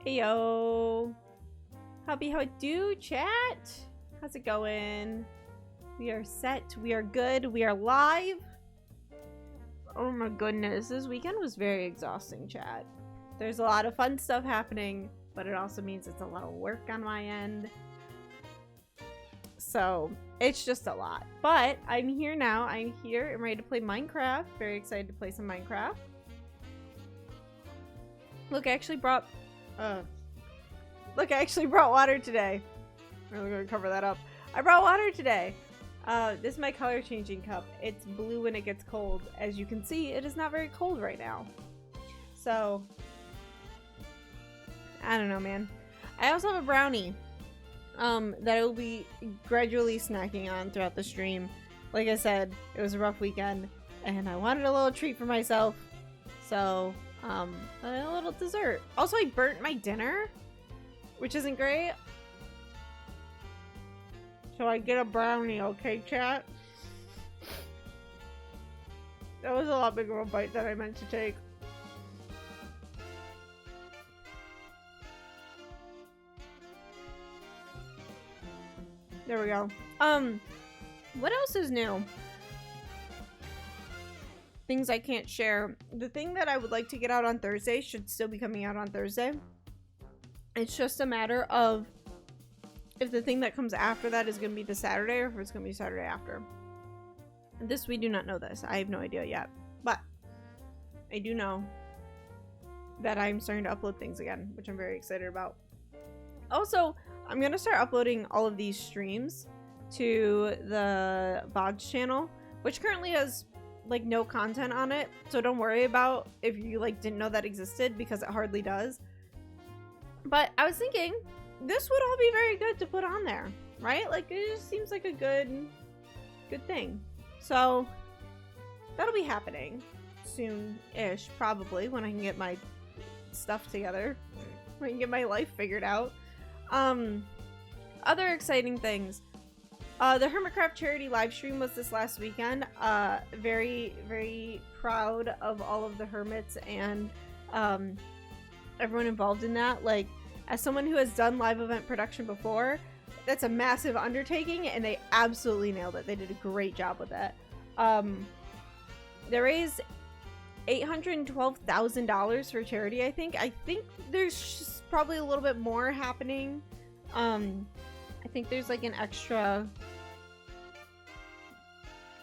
Heyo. Happy how it do, chat? How's it going? We are set. We are good. We are live. Oh my goodness. This weekend was very exhausting, chat. There's a lot of fun stuff happening, but it also means it's a lot of work on my end. So it's just a lot. But I'm here now. I'm here. I'm ready to play Minecraft. Very excited to play some Minecraft. Look, I actually brought water today. I'm gonna cover that up. I brought water today. This is my color changing cup. It's blue when it gets cold. As you can see, it is not very cold right now. So, I don't know, man. I also have a brownie that I will be gradually snacking on throughout the stream. Like I said, it was a rough weekend, and I wanted a little treat for myself. So, a little dessert. Also, I burnt my dinner, which isn't great. So I get a brownie, okay, chat? That was a lot bigger of a bite than I meant to take. There we go. What else is new? Things I can't share. The thing that I would like to get out on Thursday should still be coming out on Thursday. It's just a matter of if the thing that comes after that is going to be the Saturday or if it's going to be Saturday after. This, we do not know this. I have no idea yet. But I do know that I'm starting to upload things again, which I'm very excited about. Also, I'm going to start uploading all of these streams to the VODs channel, which currently has like no content on it. So don't worry about if you like didn't know that existed, because it hardly does. But I was thinking this would all be very good to put on there, right? Like, it just seems like a good thing. So that'll be happening soon-ish, probably, when I can get my stuff together, when I can get my life figured out. Other exciting things. The Hermitcraft charity live stream was this last weekend. Very, very proud of all of the hermits and everyone involved in that. Like, as someone who has done live event production before, that's a massive undertaking, and they absolutely nailed it. They did a great job with it. They raised $812,000 for charity, I think. I think there's just probably a little bit more happening. I think there's like an extra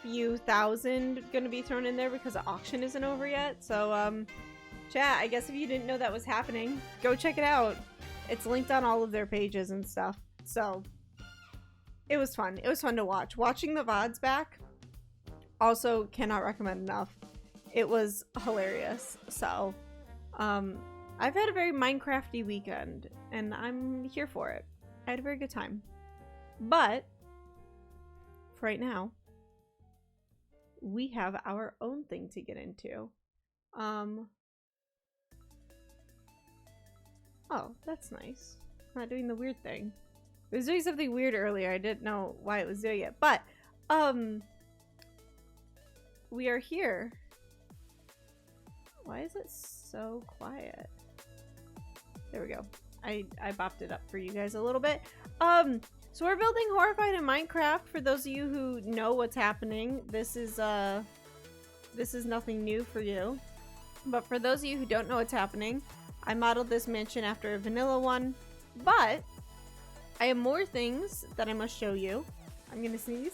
few thousand gonna be thrown in there because the auction isn't over yet. So, chat, I guess if you didn't know that was happening, go check it out. It's linked on all of their pages and stuff. So it was fun. It was fun to watch. Watching the VODs back, also cannot recommend enough. It was hilarious. So I've had a very Minecrafty weekend, and I'm here for it. I had a very good time. But for right now, we have our own thing to get into. Oh, that's nice. Not doing the weird thing. It was doing something weird earlier. I didn't know why it was doing it. But, we are here. Why is it so quiet? There we go. I bopped it up for you guys a little bit. So we're building Horrified in Minecraft. For those of you who know what's happening, this is nothing new for you. But for those of you who don't know what's happening, I modeled this mansion after a vanilla one, but I have more things that I must show you. I'm gonna sneeze.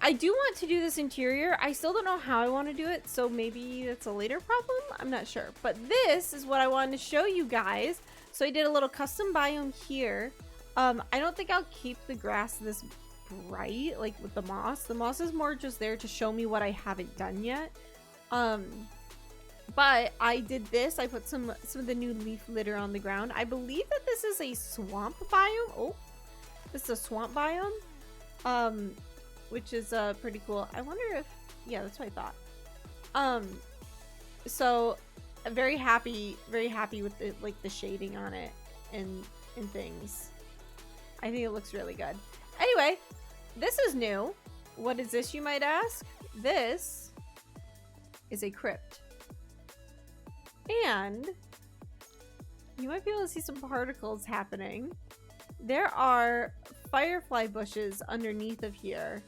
I do want to do this interior. I still don't know how I want to do it, so maybe that's a later problem. I'm not sure. But this is what I wanted to show you guys. So I did a little custom biome here. I don't think I'll keep the grass this bright, like with the moss. The moss is more just there to show me what I haven't done yet. But I did this. I put some of the new leaf litter on the ground. I believe that this is a swamp biome. Oh, this is a swamp biome. Which is pretty cool. I wonder if, yeah, that's what I thought. So very happy with the, like, the shading on it and things. I think it looks really good. Anyway, this is new. What is this, you might ask? This is a crypt. And you might be able to see some particles happening. There are firefly bushes underneath of here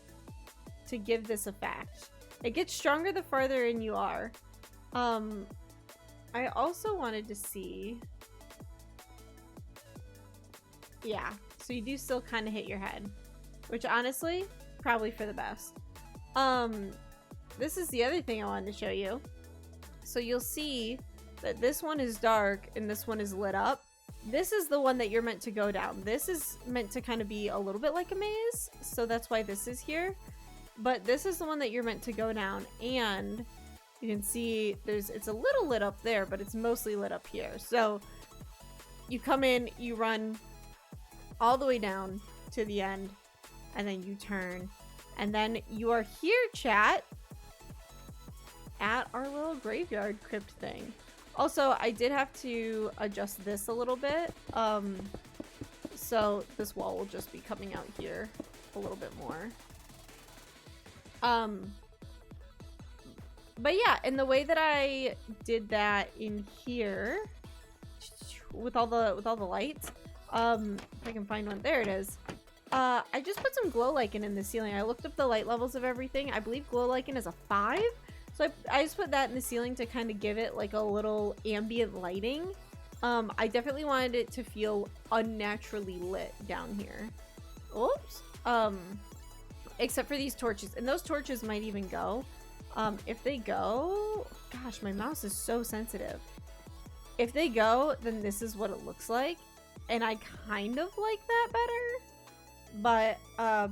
to give this effect. It gets stronger the farther in you are. I also wanted to see... Yeah, so you do still kind of hit your head. Which honestly, probably for the best. This is the other thing I wanted to show you. So you'll see that this one is dark and this one is lit up. This is the one that you're meant to go down. This is meant to kind of be a little bit like a maze, so that's why this is here. But this is the one that you're meant to go down, and you can see it's a little lit up there, but it's mostly lit up here. So you come in, you run all the way down to the end, and then you turn, and then you are here, chat, at our little graveyard crypt thing. Also, I did have to adjust this a little bit, so this wall will just be coming out here a little bit more. But yeah, and the way that I did that in here with all the lights, if I can find one, there it is. I just put some glow lichen in the ceiling. I looked up the light levels of everything. I believe glow lichen is a 5. So I just put that in the ceiling to kind of give it like a little ambient lighting. I definitely wanted it to feel unnaturally lit down here. Oops. Except for these torches. And those torches might even go. If they go... Gosh, my mouse is so sensitive. If they go, then this is what it looks like. And I kind of like that better. But, I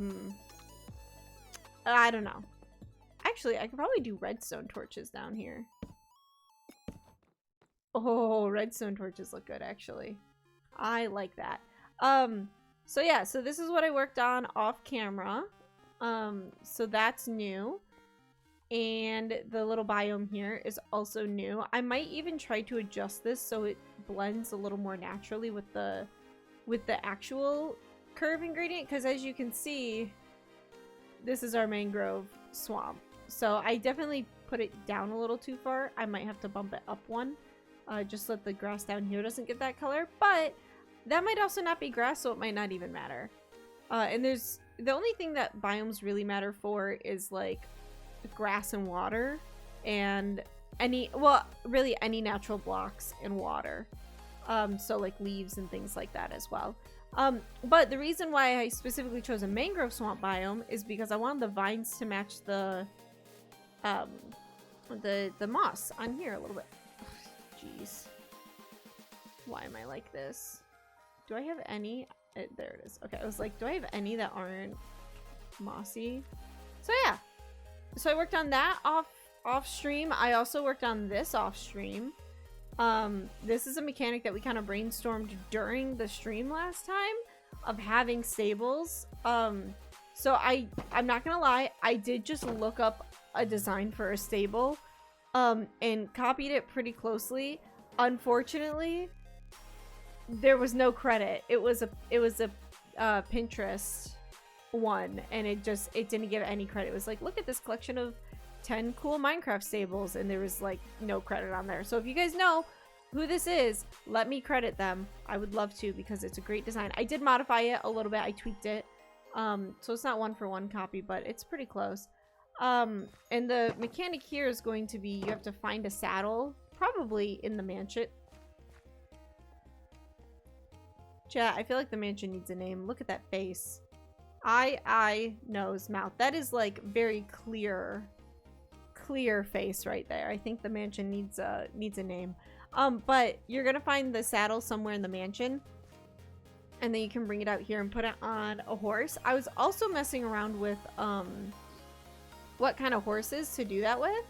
don't know. Actually, I could probably do redstone torches down here. Oh, redstone torches look good, actually. I like that. So yeah, so this is what I worked on off camera. So that's new. And the little biome here is also new. I might even try to adjust this so it blends a little more naturally with the actual curve ingredient, because as you can see, this is our mangrove swamp. So I definitely put it down a little too far. I might have to bump it up one. Just so that the grass down here doesn't get that color. But that might also not be grass, so it might not even matter. And there's... The only thing that biomes really matter for is like grass and water. And any... Well, really any natural blocks and water. So like leaves and things like that as well. But the reason why I specifically chose a mangrove swamp biome is because I wanted the vines to match the moss on here a little bit. Jeez. Why am I like this? Do I have any? There it is. Okay, I was like, do I have any that aren't mossy? So yeah. So I worked on that off stream. I also worked on this off stream. This is a mechanic that we kind of brainstormed during the stream last time of having stables. So I'm not gonna lie, I did just look up a design for a stable and copied it pretty closely. Unfortunately, there was no credit. It was a Pinterest one, and it didn't give any credit. It was like, look at this collection of 10 cool Minecraft stables, and there was like no credit on there. So if you guys know who this is, let me credit them. I would love to, because it's a great design. I did modify it a little bit. I tweaked it. So it's not 1-for-1 copy, but it's pretty close. And the mechanic here is going to be, you have to find a saddle, probably in the mansion. Chat, I feel like the mansion needs a name. Look at that face. Eye, nose, mouth. That is like very clear face right there. I think the mansion needs a name. But you're gonna find the saddle somewhere in the mansion, and then you can bring it out here and put it on a horse. I was also messing around with what kind of horses to do that with.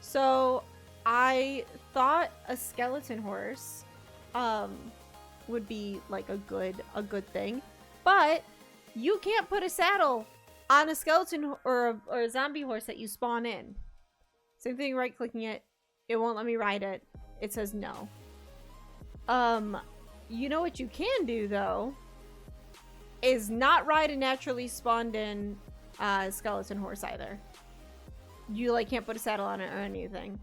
So I thought a skeleton horse would be like a good thing, but you can't put a saddle on a skeleton or a zombie horse that you spawn in. Same thing, right clicking it won't let me ride it. It says no. You know what you can do though is not ride a naturally spawned in skeleton horse either. You like can't put a saddle on it or anything.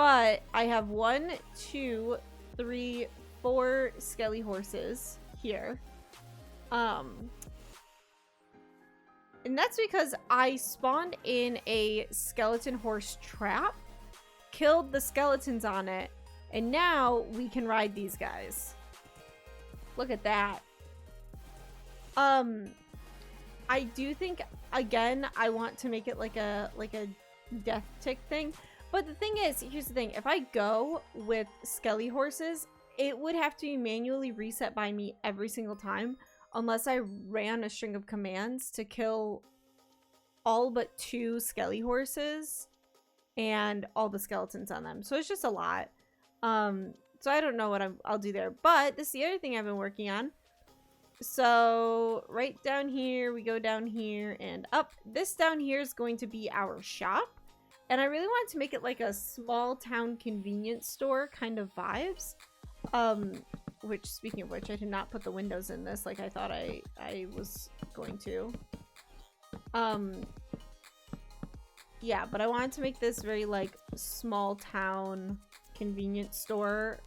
But I have 1, 2, 3, 4 skelly horses here. And that's because I spawned in a skeleton horse trap, killed the skeletons on it, and now we can ride these guys. Look at that. I do think, again, I want to make it like a death tick thing. But the thing is, here's the thing. If I go with skelly horses, it would have to be manually reset by me every single time, unless I ran a string of commands to kill all but 2 skelly horses and all the skeletons on them. So it's just a lot. So I don't know what I'll do there. But this is the other thing I've been working on. So right down here, we go down here and up. This down here is going to be our shop. And I really wanted to make it like a small town convenience store kind of vibes. Which, speaking of which, I did not put the windows in this like I thought I was going to. Yeah, but I wanted to make this very like small town convenience store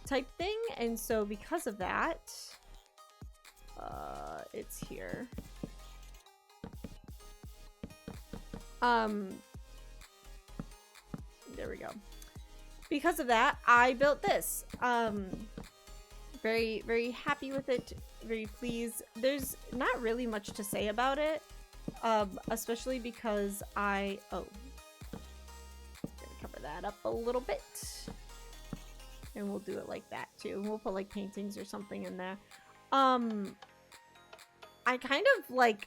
type thing. And so because of that, it's here. There we go. Because of that, I built this. Very, very happy with it. Very pleased. There's not really much to say about it. Especially because I'm gonna cover that up a little bit. And we'll do it like that too. We'll put like paintings or something in there. I kind of like,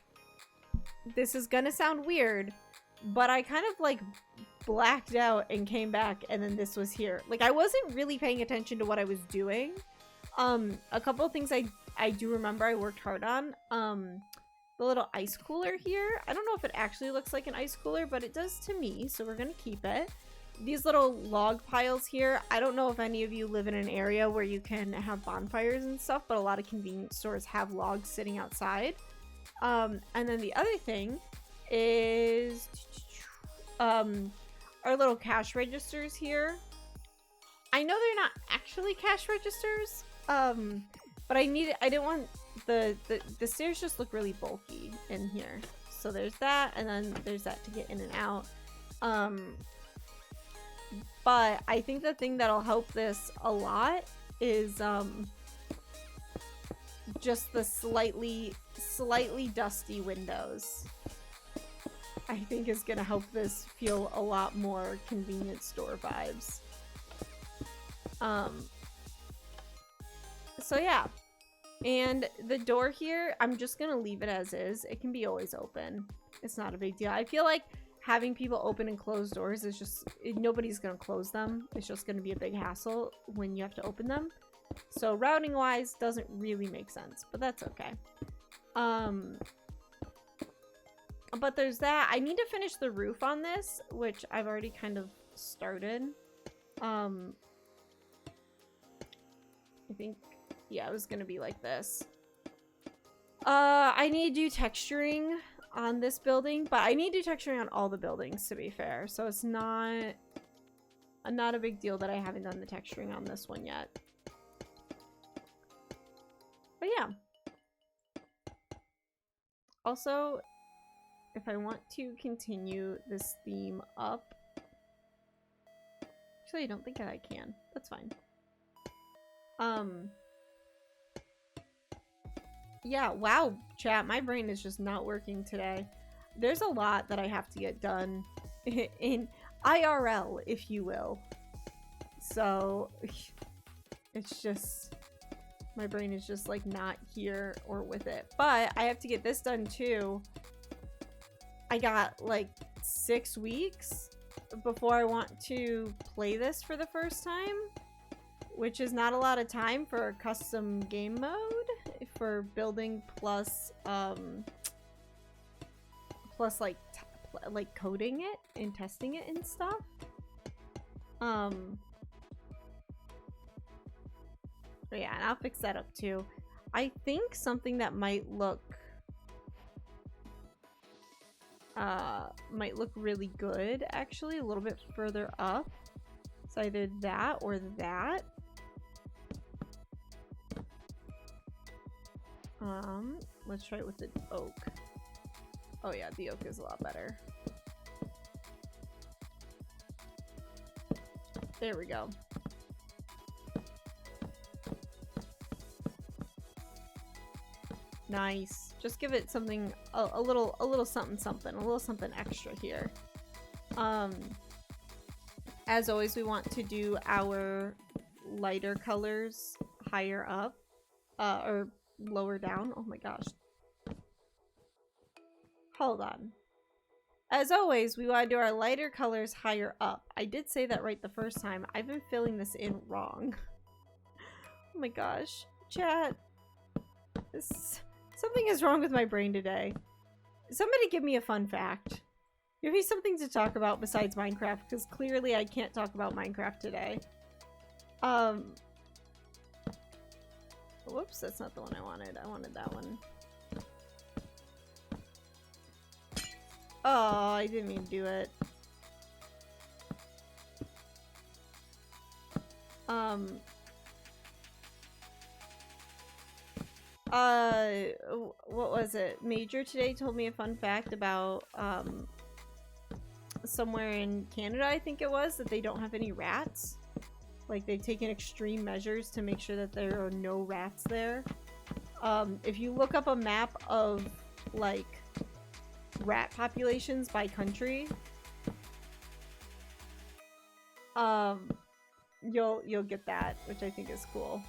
this is gonna sound weird, but I kind of like blacked out and came back and then this was here. Like I wasn't really paying attention to what I was doing. A couple of things I do remember I worked hard on. The little ice cooler here. I don't know if it actually looks like an ice cooler, but it does to me, so we're gonna keep it. These little log piles here. I don't know if any of you live in an area where you can have bonfires and stuff, but a lot of convenience stores have logs sitting outside. And then the other thing is our little cash registers here. I know they're not actually cash registers, but I didn't want the stairs just look really bulky in here. So there's that, and then there's that to get in and out. But I think the thing that'll help this a lot is just the slightly dusty windows. I think is gonna help this feel a lot more convenience store vibes. So yeah. And the door here, I'm just gonna leave it as is. It can be always open. It's not a big deal. I feel like having people open and close doors is just, nobody's gonna close them. It's just gonna be a big hassle when you have to open them. So routing wise doesn't really make sense, but that's okay. But there's that. I need to finish the roof on this, which I've already kind of started. I think, yeah, it was gonna be like this. I need to do texturing on this building, but I need to do texturing on all the buildings, to be fair. So it's not a big deal that I haven't done the texturing on this one yet. But yeah. Also, if I want to continue this theme up, actually I don't think that I can. That's fine. Yeah, wow, chat, my brain is just not working today. There's a lot that I have to get done in IRL, if you will. So it's just, my brain is just like not here or with it. But I have to get this done too. I got like 6 weeks before I want to play this for the first time, which is not a lot of time for a custom game mode for building plus like coding it and testing it and stuff. But yeah, and I'll fix that up too. I think something that might look really good, actually, a little bit further up, It's either that or that. Let's try it with the oak. Oh yeah, the oak is a lot better. There we go. Nice. Just give it something, a little something something, a little something extra here. As always, we want to do our lighter colors higher up, or lower down. Oh my gosh. Hold on. As always, we want to do our lighter colors higher up. I did say that right the first time. I've been filling this in wrong. Oh my gosh. Chat. Something is wrong with my brain today. Somebody give me a fun fact. Give me something to talk about besides Minecraft, because clearly I can't talk about Minecraft today. Whoops, that's not the one I wanted. I wanted that one. Oh, I didn't mean to do it. What was it? Major today told me a fun fact about, somewhere in Canada, I think it was, that they don't have any rats. Like, they've taken extreme measures to make sure that there are no rats there. If you look up a map of, like, rat populations by country, you'll get that, which I think is cool.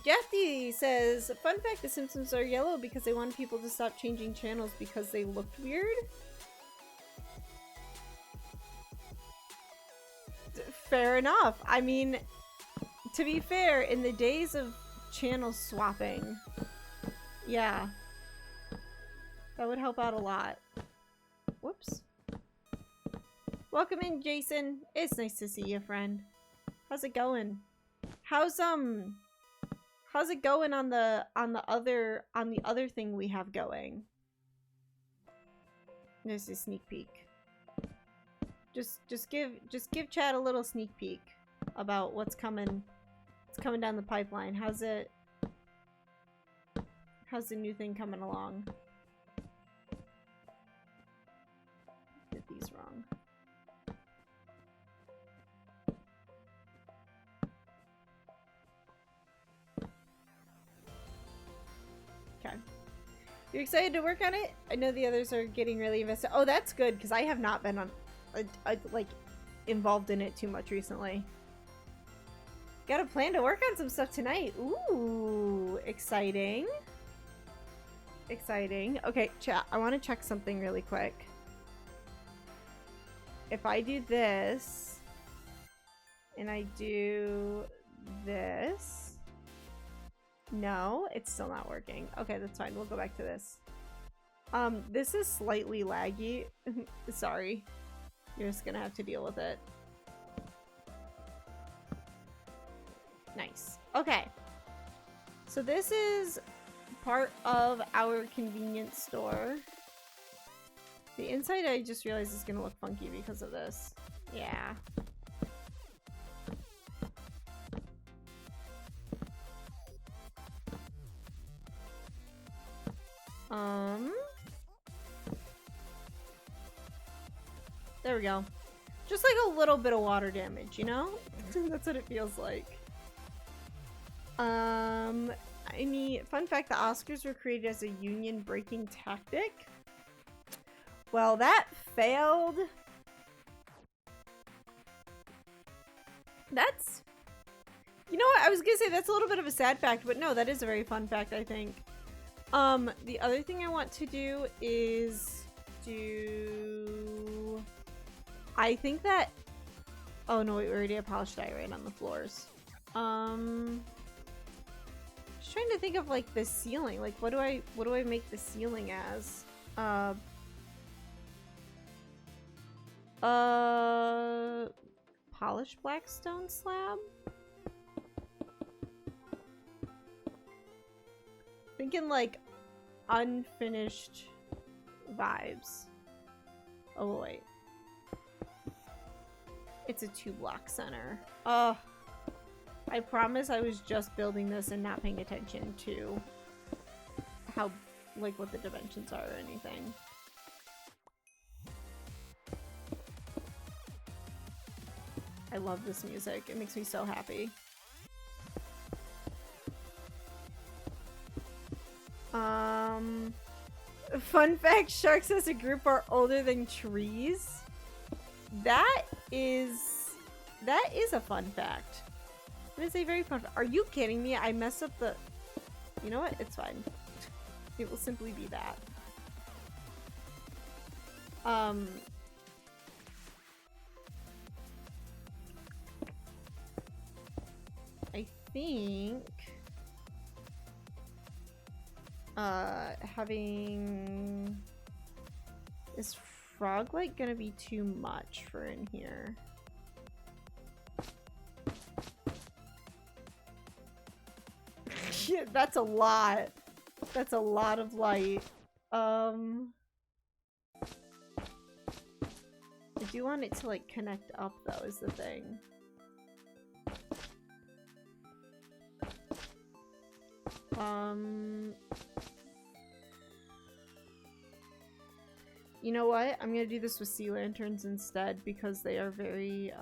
Gethy says, fun fact, the Simpsons are yellow because they wanted people to stop changing channels because they looked weird. Fair enough. I mean, to be fair, in the days of channel swapping, yeah, that would help out a lot. Whoops. Welcome in, Jason. It's nice to see you, friend. How's it going? How's it going on the other thing we have going? There's a sneak peek. Just give chat a little sneak peek about what's coming down the pipeline. How's the new thing coming along? Did these wrong. Okay. You're excited to work on it? I know the others are getting really invested. Oh, that's good, because I have not been on like involved in it too much recently. Got a plan to work on some stuff tonight. Ooh, exciting. Exciting. Okay, chat, I want to check something really quick. If I do this and I do this, no, it's still not working. Okay, that's fine. We'll go back to this. This is slightly laggy. Sorry. You're just gonna have to deal with it. Nice. Okay. So this is part of our convenience store. The inside, I just realized, is gonna look funky because of this. Yeah. There we go. Just like a little bit of water damage, you know? That's what it feels like. I mean, fun fact, the Oscars were created as a union-breaking tactic. Well, that failed. That's... You know what? I was gonna say that's a little bit of a sad fact, but no, that is a very fun fact, I think. The other thing I want to do is do... I think that... Oh no, wait, we already have polished diorite on the floors. Just trying to think of like the ceiling. Like, what do I make the ceiling as? Polished black stone slab? Thinking like unfinished vibes. Oh wait. It's a 2-block center. Oh, I promise I was just building this and not paying attention to how, like, what the dimensions are or anything. I love this music. It makes me so happy. Fun fact, sharks as a group are older than trees. That is a fun fact. It is a very fun fact. Are you kidding me? I messed up the... You know what? It's fine. It will simply be that. I think... having... Is frog light gonna be too much for in here? Yeah, that's a lot. That's a lot of light. I do want it to like connect up though, is the thing. You know what? I'm gonna do this with sea lanterns instead because they are very,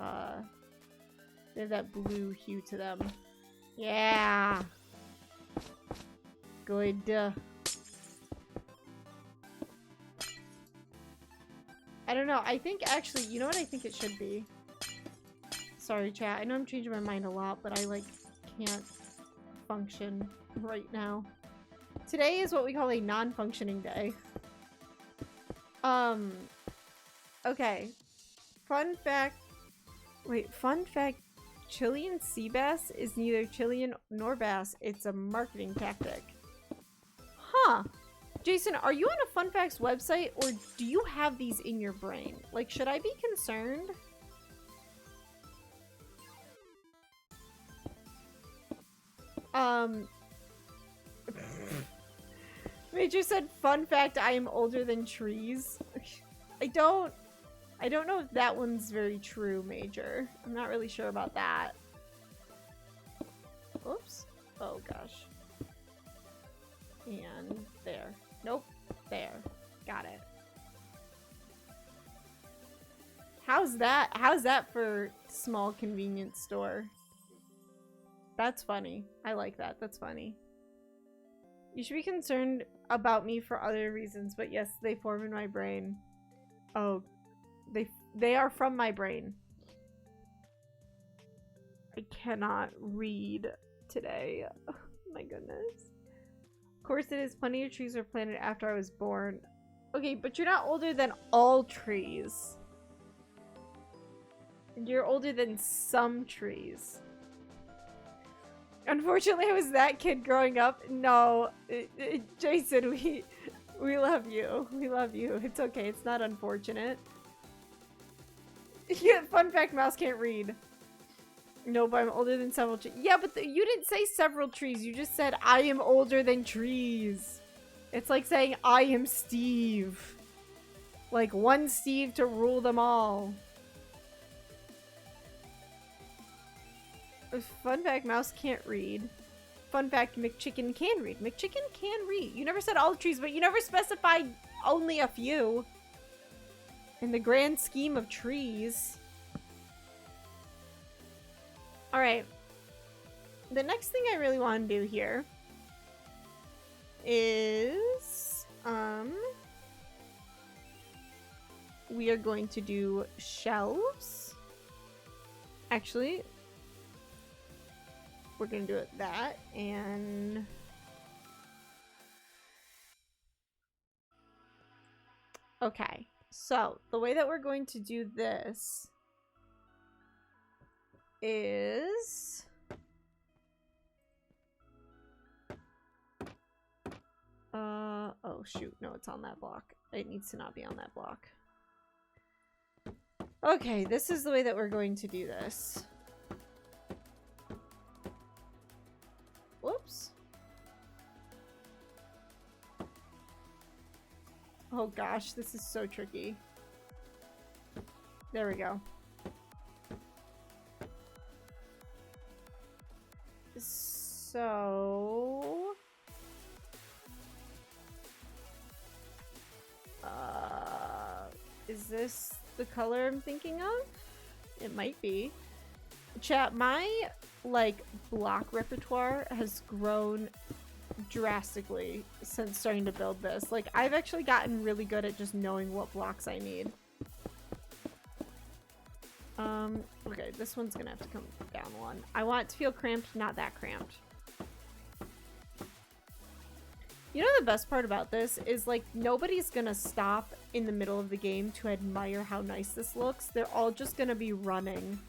they have that blue hue to them. Yeah! Good. I don't know. I think actually, you know what I think it should be? Sorry, chat. I know I'm changing my mind a lot, but I, like, can't function right now. Today is what we call a non-functioning day. Okay. Fun fact. Wait, fun fact. Chilean sea bass is neither Chilean nor bass. It's a marketing tactic. Huh. Jason, are you on a fun facts website or do you have these in your brain? Like, should I be concerned? Major said, fun fact, I am older than trees. I don't know if that one's very true, Major. I'm not really sure about that. Oops. Oh, gosh. And there. Nope. There. Got it. How's that? How's that for small convenience store? That's funny. I like that. That's funny. You should be concerned about me for other reasons, but yes, they form in my brain. Oh, they are from my brain. I cannot read today. Oh, my goodness. Of course it is. Plenty of trees were planted after I was born. Okay, but you're not older than all trees. You're older than some trees. Unfortunately, I was that kid growing up. No, Jason, we love you. We love you. It's okay. It's not unfortunate. Yeah, fun fact, mouse can't read. No, but I'm older than several trees. Yeah, but you didn't say several trees. You just said, I am older than trees. It's like saying, I am Steve. Like, one Steve to rule them all. Fun fact, mouse can't read. Fun fact, McChicken can read. McChicken can read. You never said all the trees, but you never specified only a few. In the grand scheme of trees. Alright. The next thing I really want to do here is we are going to do shelves. Actually, we're gonna do it that, and okay, so the way that we're going to do this is oh shoot, no, it's on that block. It needs to not be on that block. Okay, this is the way that we're going to do this. Whoops. Oh gosh, this is so tricky. There we go. So... is this the color I'm thinking of? It might be. Chat, my, like, block repertoire has grown drastically since starting to build this. Like, I've actually gotten really good at just knowing what blocks I need. Okay, this one's gonna have to come down one. I want it to feel cramped, not that cramped. You know the best part about this is, like, nobody's gonna stop in the middle of the game to admire how nice this looks. They're all just gonna be running.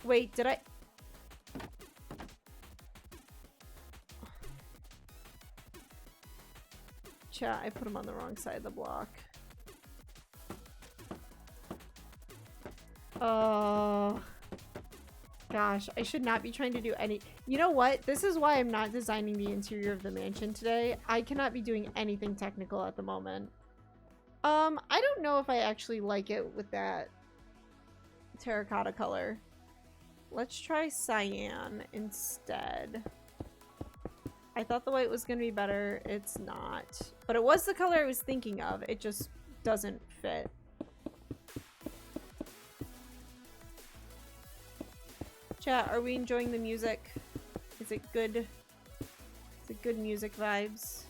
Wait, did I... Chat, I put him on the wrong side of the block. Oh... Gosh, I should not be trying to do any... You know what? This is why I'm not designing the interior of the mansion today. I cannot be doing anything technical at the moment. I don't know if I actually like it with that terracotta color. Let's try cyan instead. I thought the white was going to be better. It's not. But it was the color I was thinking of. It just doesn't fit. Chat, are we enjoying the music? Is it good? Is it good music vibes?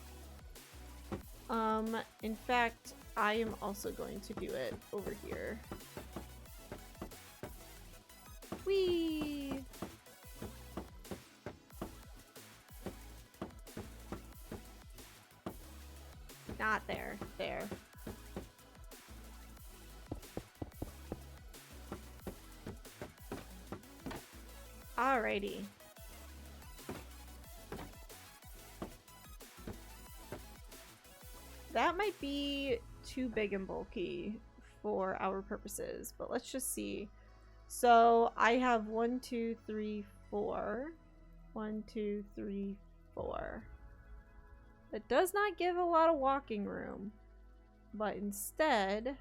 In fact, I am also going to do it over here. Whee! Not there. There. Alrighty. That might be too big and bulky for our purposes, but let's just see. So I have 1, 2, 3, 4. 1, 2, 3, 4. That does not give a lot of walking room, but instead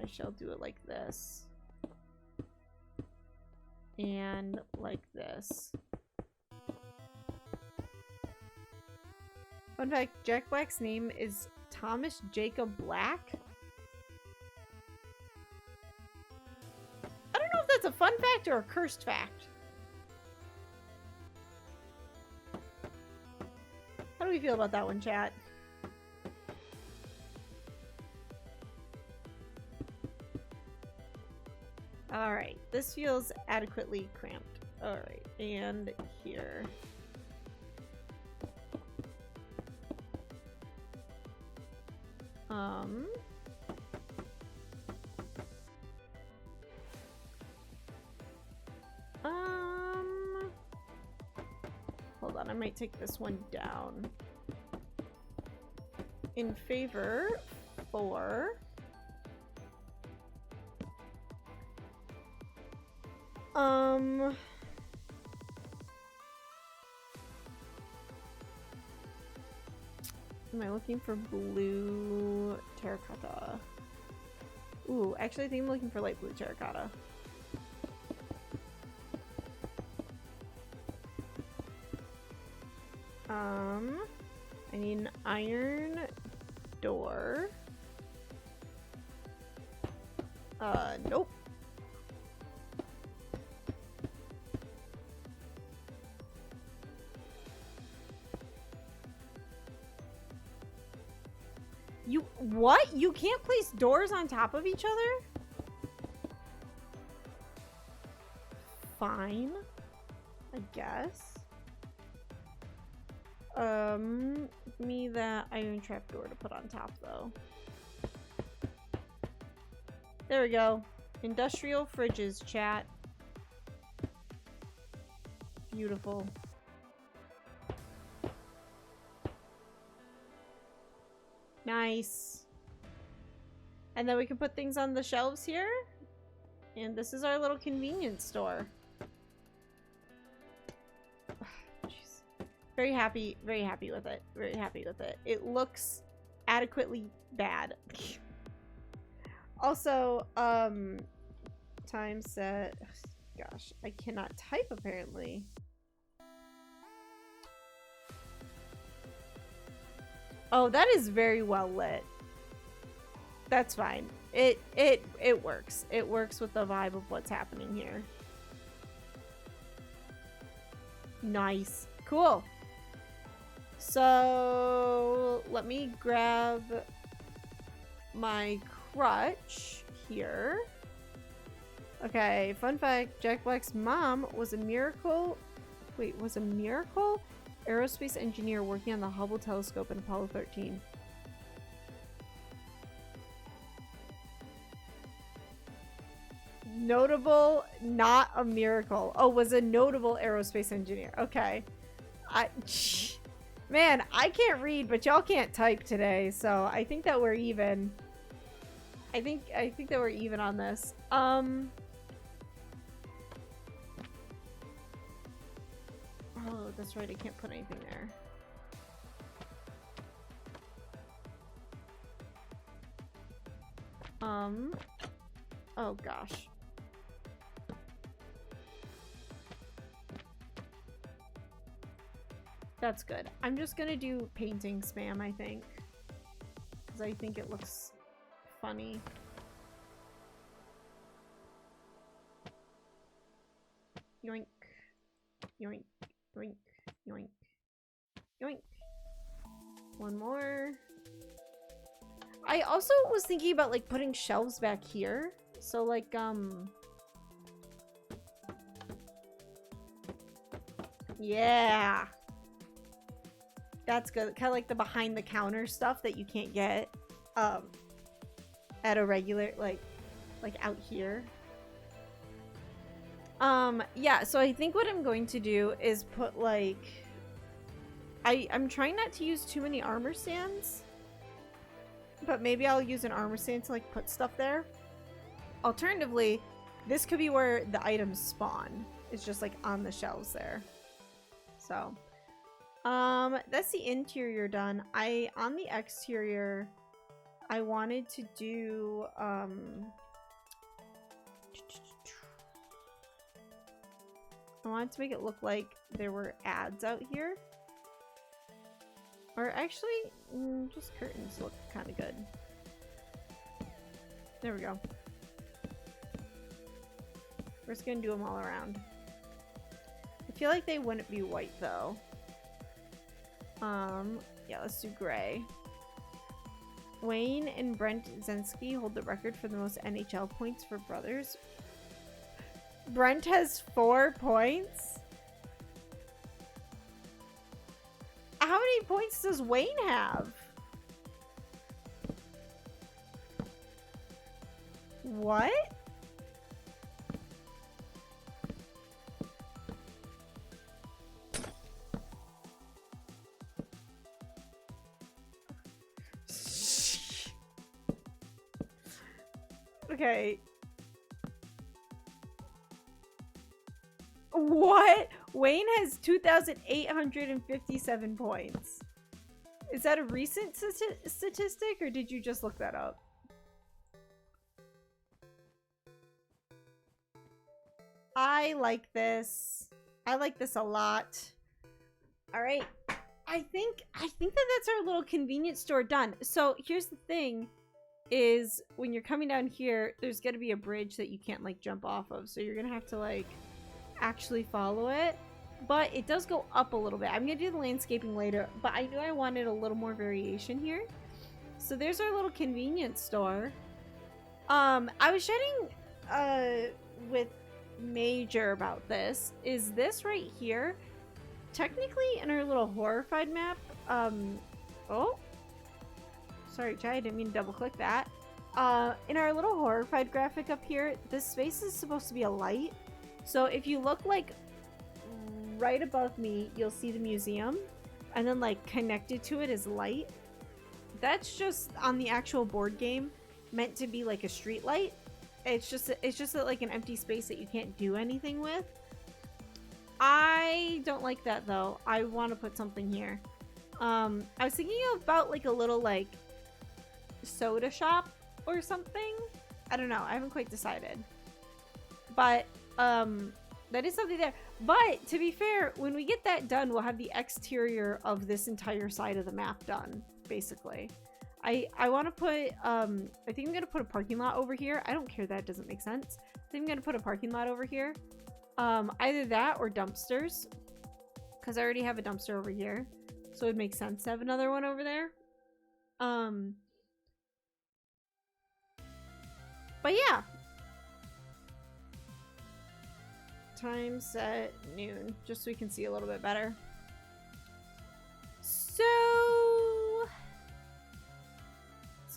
I shall do it like this. And like this. Fun fact, Jack Black's name is Thomas Jacob Black. I don't know if that's a fun fact or a cursed fact. How do we feel about that one, chat? Alright, this feels adequately cramped. Alright, and here. Hold on, I might take this one down. In favor for... Am I looking for blue terracotta? Ooh, actually I think I'm looking for light blue terracotta. I need an iron door. Nope. What? You can't place doors on top of each other? Fine. I guess. Give me that iron trap door to put on top, though. There we go. Industrial fridges, chat. Beautiful. Nice. And then we can put things on the shelves here. And this is our little convenience store. Jeez. Very happy with it. Very happy with it. It looks adequately bad. Also, time set. Gosh, I cannot type apparently. Oh, that is very well lit. That's fine. It works. It works with the vibe of what's happening here. Nice. Cool. So let me grab my crutch here. Okay, fun fact, Jack Black's mom was a miracle aerospace engineer working on the Hubble telescope in Apollo 13. Notable, not a miracle. Oh, was a notable aerospace engineer. Okay. Man, I can't read, but y'all can't type today, so I think that we're even. I think that we're even on this. Oh, that's right, I can't put anything there. Oh gosh. That's good. I'm just gonna do painting spam, I think. Because I think it looks funny. Yoink. Yoink. Yoink. Yoink. Yoink. One more. I also was thinking about like putting shelves back here. So like, yeah. That's good. Kind of like the behind the counter stuff that you can't get at a regular like out here. Yeah, so I think what I'm going to do is put like I'm trying not to use too many armor stands. But maybe I'll use an armor stand to like put stuff there. Alternatively, this could be where the items spawn. It's just like on the shelves there. So that's the interior done. On the exterior, I wanted to do I wanted to make it look like there were ads out here. Or actually, just curtains look kind of good. There we go. We're just gonna do them all around. I feel like they wouldn't be white though. Yeah, let's do gray. Wayne and Brent Zensky hold the record for the most NHL points for brothers. Brent has 4 points? How many points does Wayne have? What? Okay. What? Wayne has 2,857 points. Is that a recent statistic, or did you just look that up? I like this. I like this a lot. All right. I think that that's our little convenience store done. So here's the thing. Is when you're coming down here, there's gonna be a bridge that you can't like jump off of, so you're gonna have to like actually follow it, but it does go up a little bit. I'm gonna do the landscaping later, but I knew I wanted a little more variation here, so there's our little convenience store. I was chatting with Major about this. Is this right here technically in our little horrified map? Oh, sorry, Jai, I didn't mean to double click that. In our little horrified graphic up here, this space is supposed to be a light. So if you look like right above me, you'll see the museum, and then like connected to it is light. That's just on the actual board game meant to be like a street light. It's just like an empty space that you can't do anything with. I don't like that though. I want to put something here. I was thinking about like a little like soda shop or something. I don't know. I haven't quite decided. But That is something there. But to be fair, when we get that done, we'll have the exterior of this entire side of the map done, basically. I want to put, I think I'm going to put a parking lot over here. I don't care that it doesn't make sense. I think I'm going to put a parking lot over here. Either that or dumpsters. Because I already have a dumpster over here. So it would make sense to have another one over there. But yeah. Time set noon. Just so we can see a little bit better. So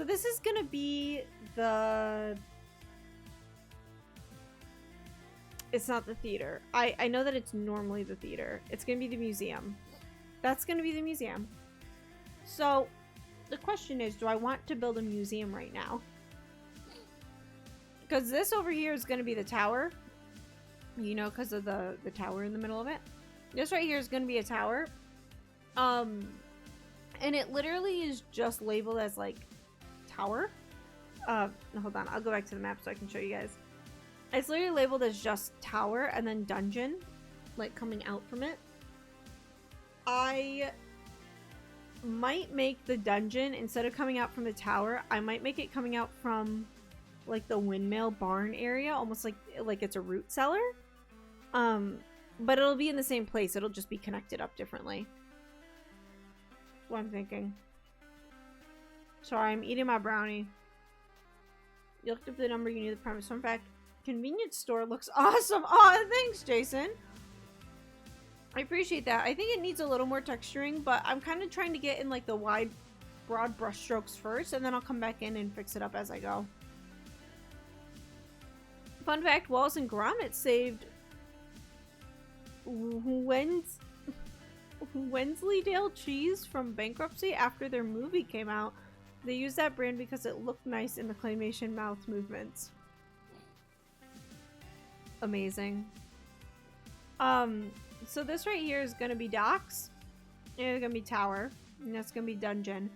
this is gonna be the... It's not the theater. I know that it's normally the theater. It's gonna be the museum. That's gonna be the museum. So the question is, do I want to build a museum right now? Because this over here is gonna be the tower. You know, because of the tower in the middle of it. This right here is gonna be a tower. And it literally is just labeled as like tower. Hold on, I'll go back to the map so I can show you guys. It's literally labeled as just tower and then dungeon, like coming out from it. I might make the dungeon, instead of coming out from the tower, I might make it coming out from like the windmill barn area, almost like it's a root cellar. But it'll be in the same place. It'll just be connected up differently. That's what I'm thinking. Sorry, I'm eating my brownie. You looked up the number, you knew the premise. Fun fact, convenience store looks awesome. Oh, thanks, Jason. I appreciate that. I think it needs a little more texturing, but I'm kind of trying to get in like the wide, broad brush strokes first, and then I'll come back in and fix it up as I go. Fun fact, Wallace and Gromit saved Wensleydale cheese from bankruptcy after their movie came out. They used that brand because it looked nice in the claymation mouth movements. Amazing. So this right here is gonna be docks. And it's gonna be tower. And that's gonna be dungeon.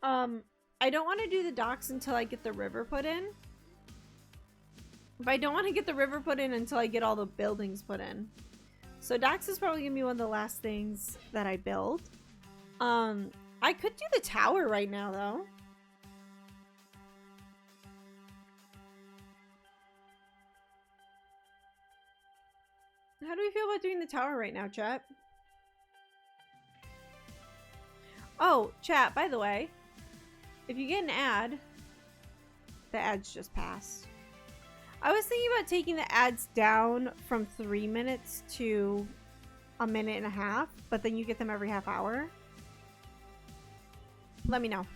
I don't want to do the docks until I get the river put in. But I don't want to get the river put in until I get all the buildings put in. So docks is probably gonna be one of the last things that I build. I could do the tower right now though. How do we feel about doing the tower right now, chat? Oh, chat, by the way, if you get an ad, the ads just passed. I was thinking about taking the ads down from 3 minutes to a minute and a half, but then you get them every half hour. Let me know.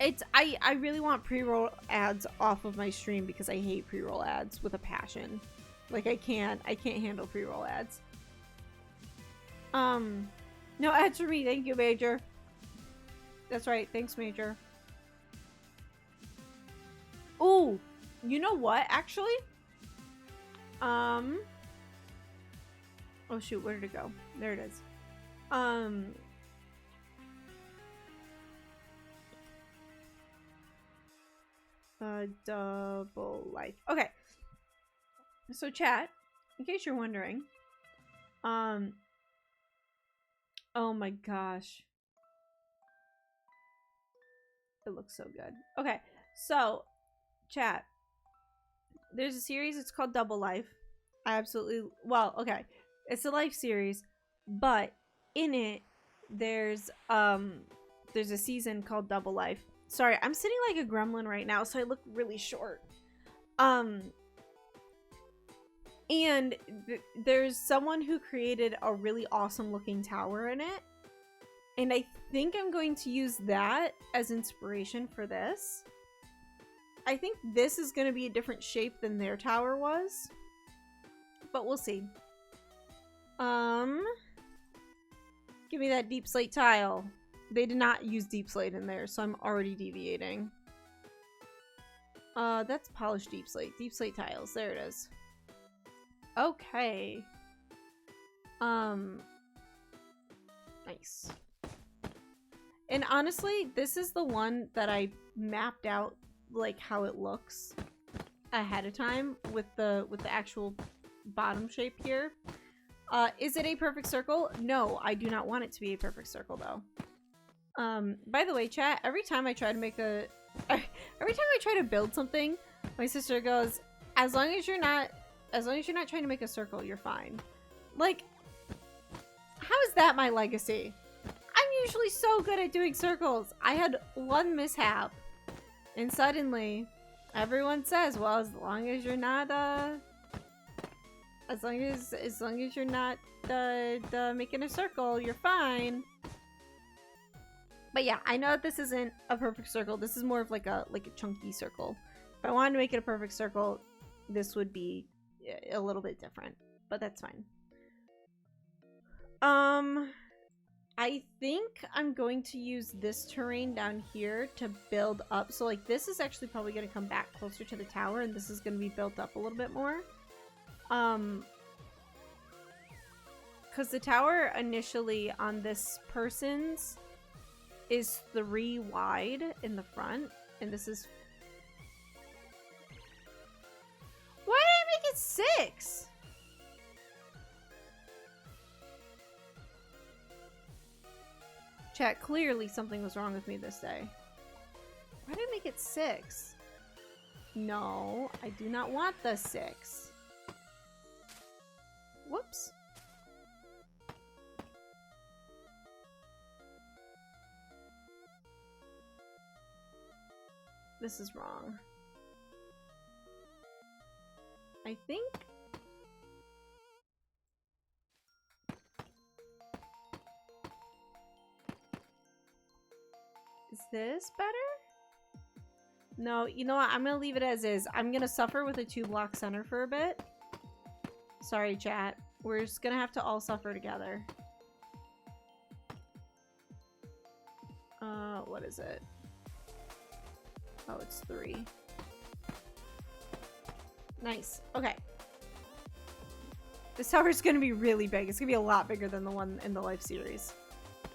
I really want pre-roll ads off of my stream because I hate pre-roll ads with a passion. Like I can't handle pre-roll ads. No ads for me. Thank you, Major. That's right. Thanks, Major. Oh, you know what? Actually, oh shoot, where did it go? There it is. Double life. Okay. So chat, in case you're wondering, oh my gosh. It looks so good. Okay, so chat, there's a series, it's called Double Life. I absolutely, well, okay, it's a life series, but in it there's a season called Double Life. Sorry, I'm sitting like a gremlin right now, so I look really short. And there's someone who created a really awesome looking tower in it. And I think I'm going to use that as inspiration for this. I think this is going to be a different shape than their tower was. But we'll see. Give me that deep slate tile. They did not use deep slate in there, so I'm already deviating. That's polished deep slate. Deep slate tiles. There it is. Okay. Nice. And honestly, this is the one that I mapped out, like, how it looks. ahead of time with the actual bottom shape here. Is it a perfect circle? No, I do not want it to be a perfect circle though. By the way, chat, every time I try to build something, my sister goes, as long as you're not trying to make a circle, you're fine. Like, how is that my legacy? I'm usually so good at doing circles. I had one mishap, and suddenly everyone says, well, as long as you're not making a circle, you're fine. But yeah, I know that this isn't a perfect circle. This is more of like a chunky circle. If I wanted to make it a perfect circle, this would be a little bit different, but that's fine. I think I'm going to use this terrain down here to build up. So like this is actually probably going to come back closer to the tower, and this is going to be built up a little bit more. Because the tower initially on this person's is 3 wide in the front, and this is... Why did I make it 6? Chat, clearly something was wrong with me this day. Why did I make it 6? No, I do not want the 6. Whoops. This is wrong. I think... Is this better? No, you know what? I'm gonna leave it as is. I'm gonna suffer with a 2-block center for a bit. Sorry, chat. We're just gonna have to all suffer together. What is it? Oh, it's 3. Nice. Okay. This tower is going to be really big. It's going to be a lot bigger than the one in the Life series.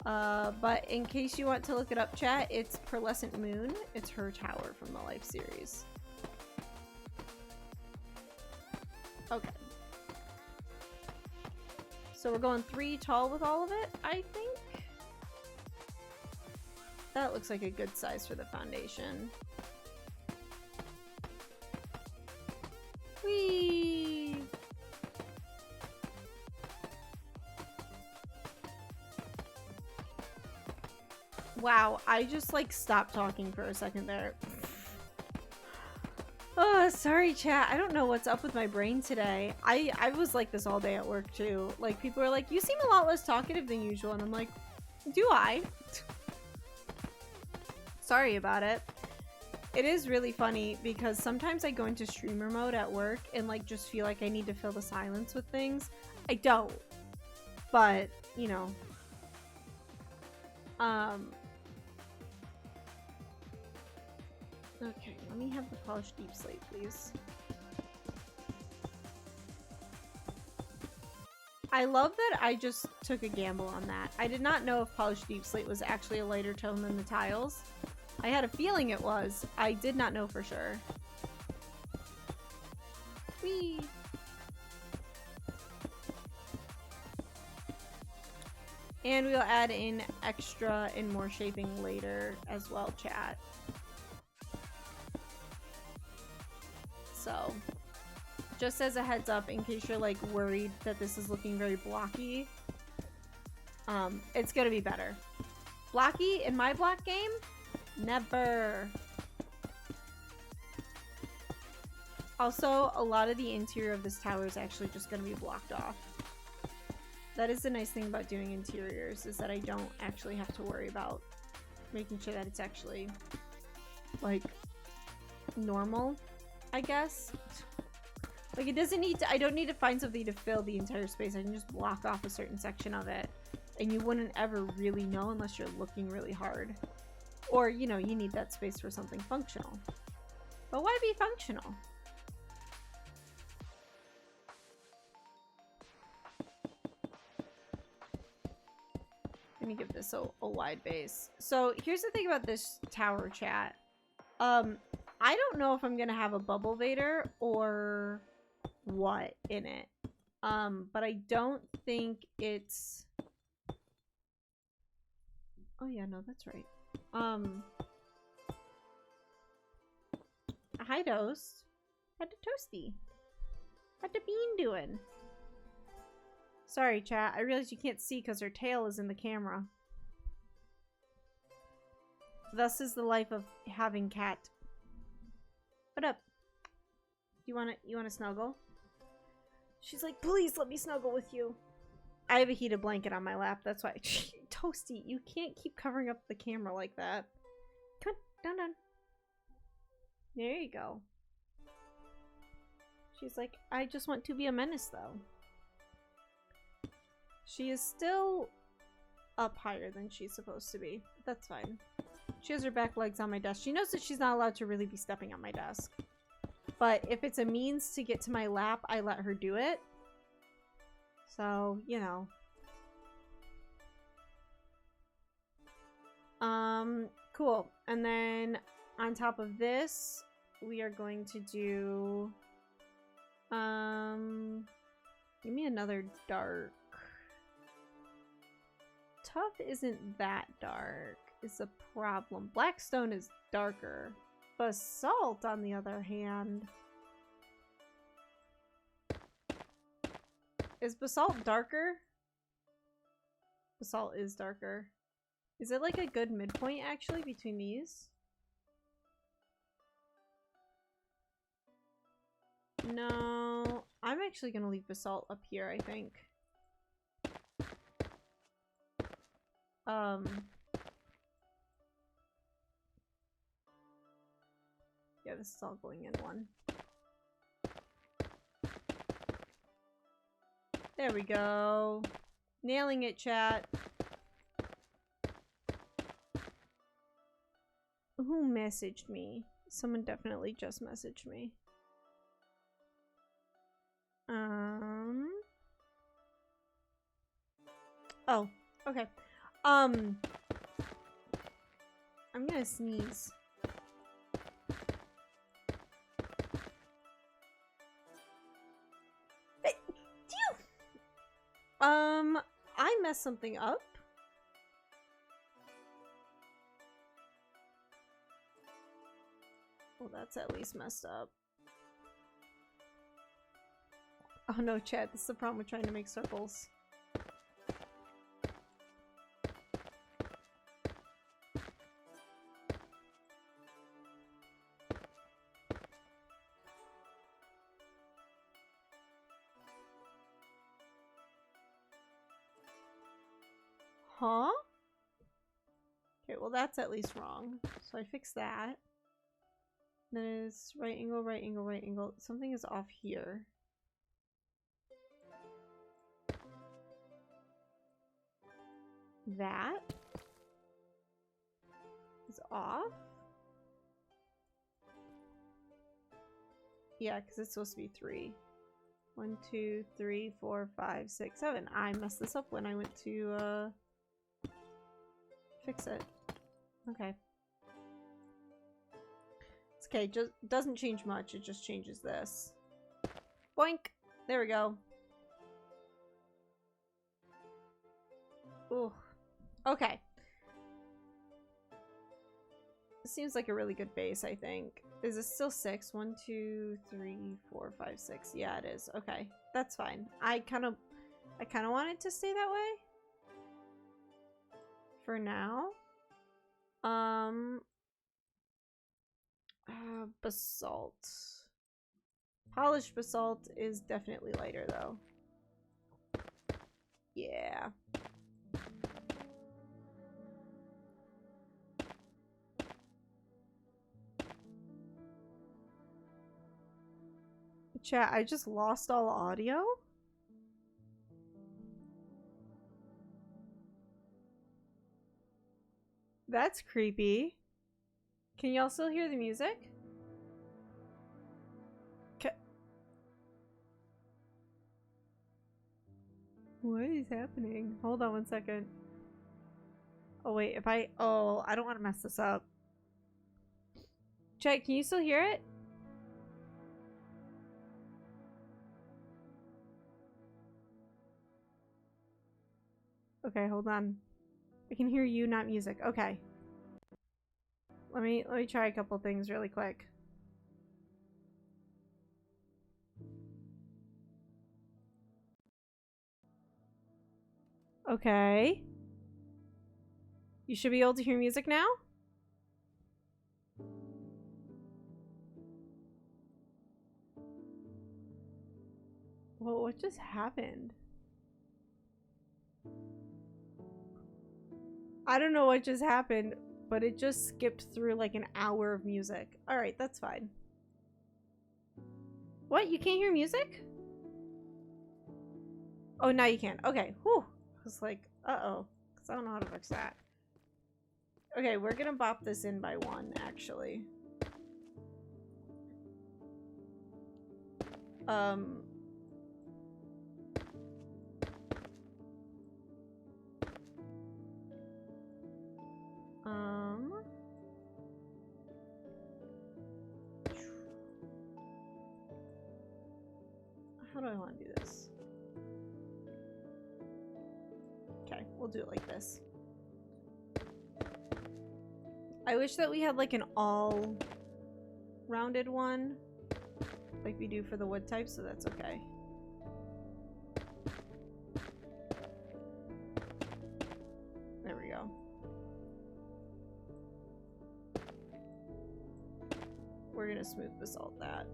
But in case you want to look it up, chat, it's Pearlescent Moon. It's her tower from the Life series. Okay. So we're going 3 tall with all of it, I think. That looks like a good size for the foundation. Whee! Wow, I just like stopped talking for a second there. Oh, sorry chat. I don't know what's up with my brain today. I was like this all day at work too. Like people are like, you seem a lot less talkative than usual, and I'm like, do I? Sorry about it. It is really funny because sometimes I go into streamer mode at work and like just feel like I need to fill the silence with things. I don't. But, you know. Okay, let me have the polished deep slate, please. I love that I just took a gamble on that. I did not know if polished deep slate was actually a lighter tone than the tiles. I had a feeling it was. I did not know for sure. Whee! And we'll add in extra and more shaping later as well, chat. So, just as a heads up, in case you're like worried that this is looking very blocky, it's gonna be better. Blocky in my block game? Never. Also, a lot of the interior of this tower is actually just going to be blocked off. That is the nice thing about doing interiors, is that I don't actually have to worry about making sure that it's actually, like, normal, I guess. Like, it doesn't need to, I don't need to find something to fill the entire space. I can just block off a certain section of it, and you wouldn't ever really know unless you're looking really hard. Or, you know, you need that space for something functional. But why be functional? Let me give this a wide base. So, here's the thing about this tower, chat. I don't know if I'm gonna have a Bubble Vader or what in it. But I don't think it's... Oh yeah, no, that's right. Hi, Toast. How'd the Toasty? How'd the Bean doing? Sorry, chat. I realize you can't see because her tail is in the camera. Thus is the life of having cat. What up? You wanna snuggle? She's like, please let me snuggle with you. I have a heated blanket on my lap. That's why. Toasty, you can't keep covering up the camera like that. Come on, down. There you go. She's like, I just want to be a menace, though. She is still up higher than she's supposed to be. But that's fine. She has her back legs on my desk. She knows that she's not allowed to really be stepping on my desk. But if it's a means to get to my lap, I let her do it. So, you know. Cool. And then on top of this, we are going to do... give me another dark. Tough isn't that dark, is a problem. Blackstone is darker. Basalt, on the other hand. Is Basalt darker? Basalt is darker. Is it like a good midpoint, actually, between these? No, I'm actually gonna leave Basalt up here, I think. Yeah, this is all going in one. There we go. Nailing it, chat. Who messaged me? Someone definitely just messaged me. Oh, okay. I'm gonna sneeze. I messed something up. Well, that's at least messed up. Oh no, Chad, this is the problem with trying to make circles. Huh? Okay, well that's at least wrong. So I fixed that. Then it's right angle, right angle, right angle. Something is off here. That is off. Yeah, because it's supposed to be 3. 1, 2, 3, 4, 5, 6, 7. I messed this up when I went to fix it. Okay. It's okay, just doesn't change much, it just changes this. Boink! There we go. Ooh. Okay. This seems like a really good base, I think. Is this still 6? 1, 2, 3, 4, 5, 6. Yeah, it is. Okay. That's fine. I kind of want it to stay that way. For now. Basalt. Polished basalt is definitely lighter though. Yeah. Chat, I just lost all audio? That's creepy. Can y'all still hear the music? What is happening? Hold on one second. Oh wait, if I... Oh, I don't want to mess this up. Chat, can you still hear it? Okay, hold on. I can hear you, not music. Okay. Let me try a couple things really quick. Okay. You should be able to hear music now? Whoa, what just happened? I don't know what just happened, but it just skipped through like an hour of music. Alright, that's fine. What? You can't hear music? Oh, now you can. Okay. Whew. I was like, uh-oh. Because I don't know how to fix that. Okay, we're gonna bop this in by one, actually. How do I want to do this? Okay, we'll do it like this. I wish that we had like an all-rounded one, like we do for the wood type, so that's okay. There we go. We're gonna smooth basalt that.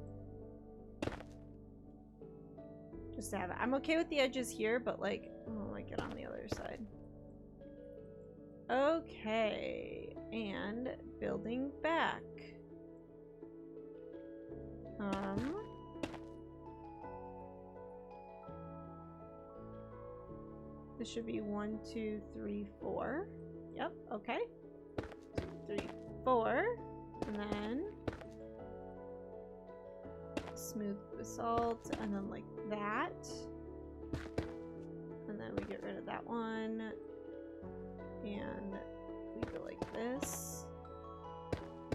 Just to have it. I'm okay with the edges here, but like, I don't like it on the other side. Okay, and building back. This should be 1, 2, 3, 4. Yep, okay. 2, 3, 4. And then smooth basalt, and then like that. And then we get rid of that one. And we go like this.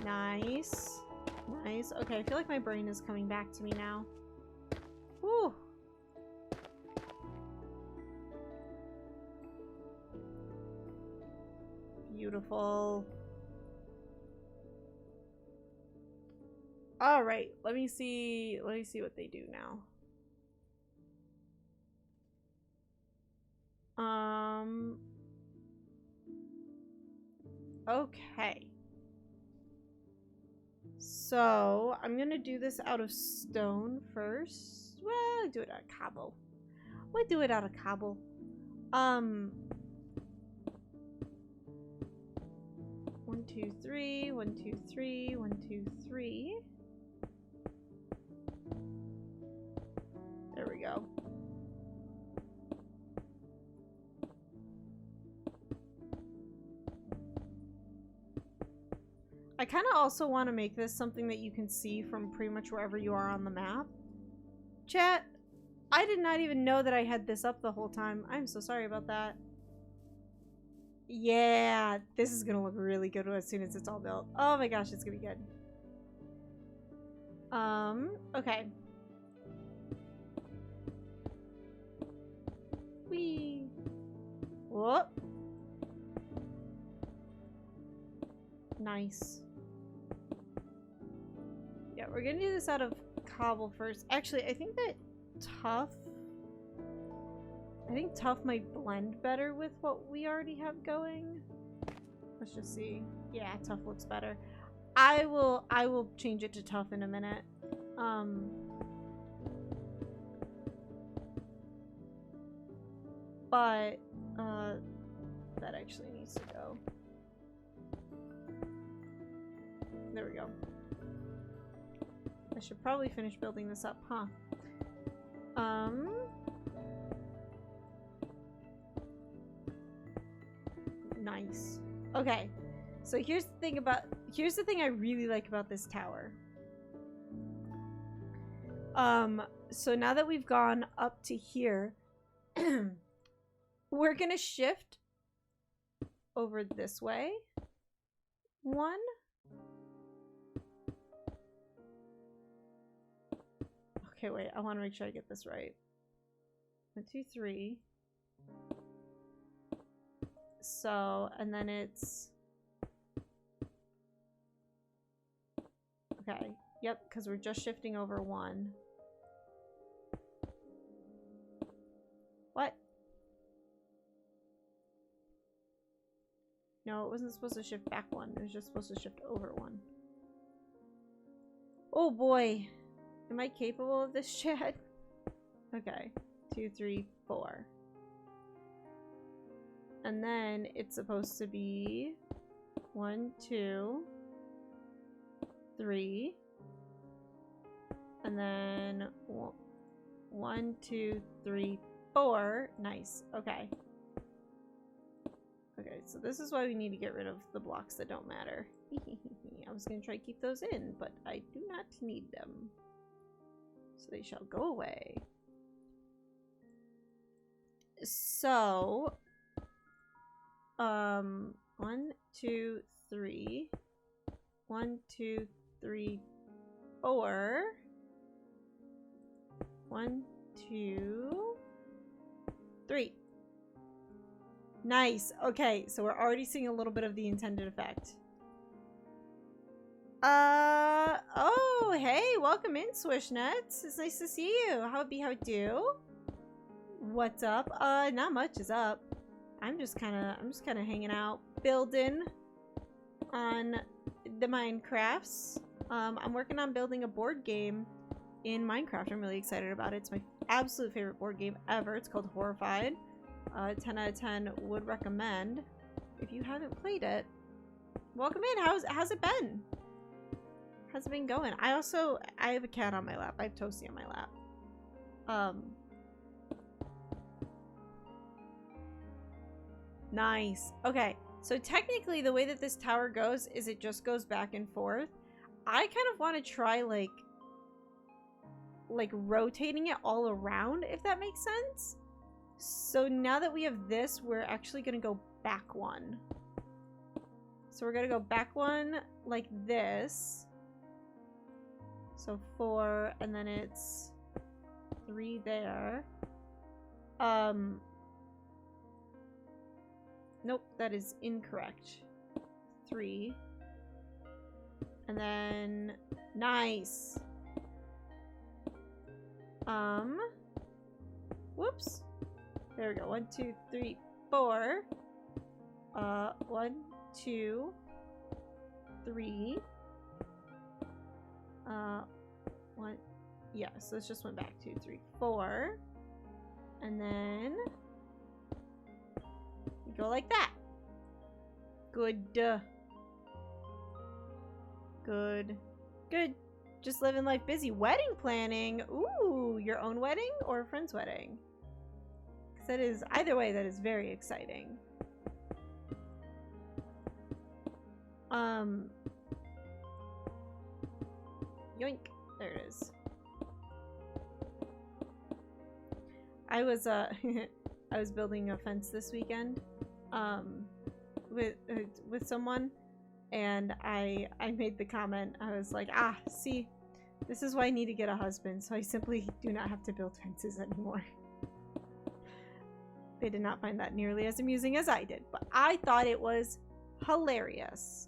Nice. Nice. Okay, I feel like my brain is coming back to me now. Whew. Beautiful. All right, let me see what they do now. Okay. So, I'm gonna do this out of stone first. Well, I'll do it out of cobble. We'll do it out of cobble. 1, 2, 3, 1, 2, 3, 1, 2, 3. There we go. I kind of also want to make this something that you can see from pretty much wherever you are on the map. Chat, I did not even know that I had this up the whole time. I'm so sorry about that. Yeah, this is gonna look really good as soon as it's all built. Oh my gosh, it's gonna be good. Okay. Whee! Whoop! Nice. Yeah, we're gonna do this out of cobble first. Actually, I think that tough might blend better with what we already have going. Let's just see. Yeah, tough looks better. I will change it to tough in a minute. But that actually needs to go. There we go. I should probably finish building this up, huh? Nice. Okay. So here's the thing I really like about this tower. So now that we've gone up to here, we're gonna shift over this way. 1, Okay, wait. I want to make sure I get this right. 1, 2, 3. So, and then it's... Okay. Yep, because we're just shifting over 1. What? No, it wasn't supposed to shift back 1. It was just supposed to shift over 1. Oh boy. Am I capable of this, chat? Okay. 2, 3, 4. And then it's supposed to be 1, 2, 3. And then 1, 2, 3, 4. Nice. Okay. Okay, so this is why we need to get rid of the blocks that don't matter. I was going to try to keep those in, but I do not need them. So they shall go away. So, 1, 2, 3. 1, 2, 3, 4. 1, 2, 3. Nice. Okay, so we're already seeing a little bit of the intended effect. Oh, hey, welcome in, Swishnuts. It's nice to see you. How do? What's up? Not much is up. I'm just kind of hanging out, building on the Minecrafts. I'm working on building a board game in Minecraft. I'm really excited about it. It's my absolute favorite board game ever. It's called Horrified. 10 out of 10 would recommend. If you haven't played it, welcome in. How's it been? How's it been going? I have a cat on my lap. I have Toasty on my lap. Nice. Okay, so technically the way that this tower goes is it just goes back and forth. I kind of want to try like rotating it all around, if that makes sense. So now that we have this, we're actually going to go back 1. So we're going to go back 1 like this. So 4, and then it's 3 there. Nope, that is incorrect. 3. And then, nice. Whoops. There we go. 1, 2, 3, 4. 1, 2, 3. 1. Yeah, so this just went back. 2, 3, 4. And then you go like that. Good. Good. Good. Just living life busy. Wedding planning. Ooh, your own wedding or a friend's wedding? Because that is, either way, that is very exciting. Yoink. There it is. I was building a fence this weekend, with someone, and I made the comment. I was like, see, this is why I need to get a husband, so I simply do not have to build fences anymore. They did not find that nearly as amusing as I did, but I thought it was hilarious.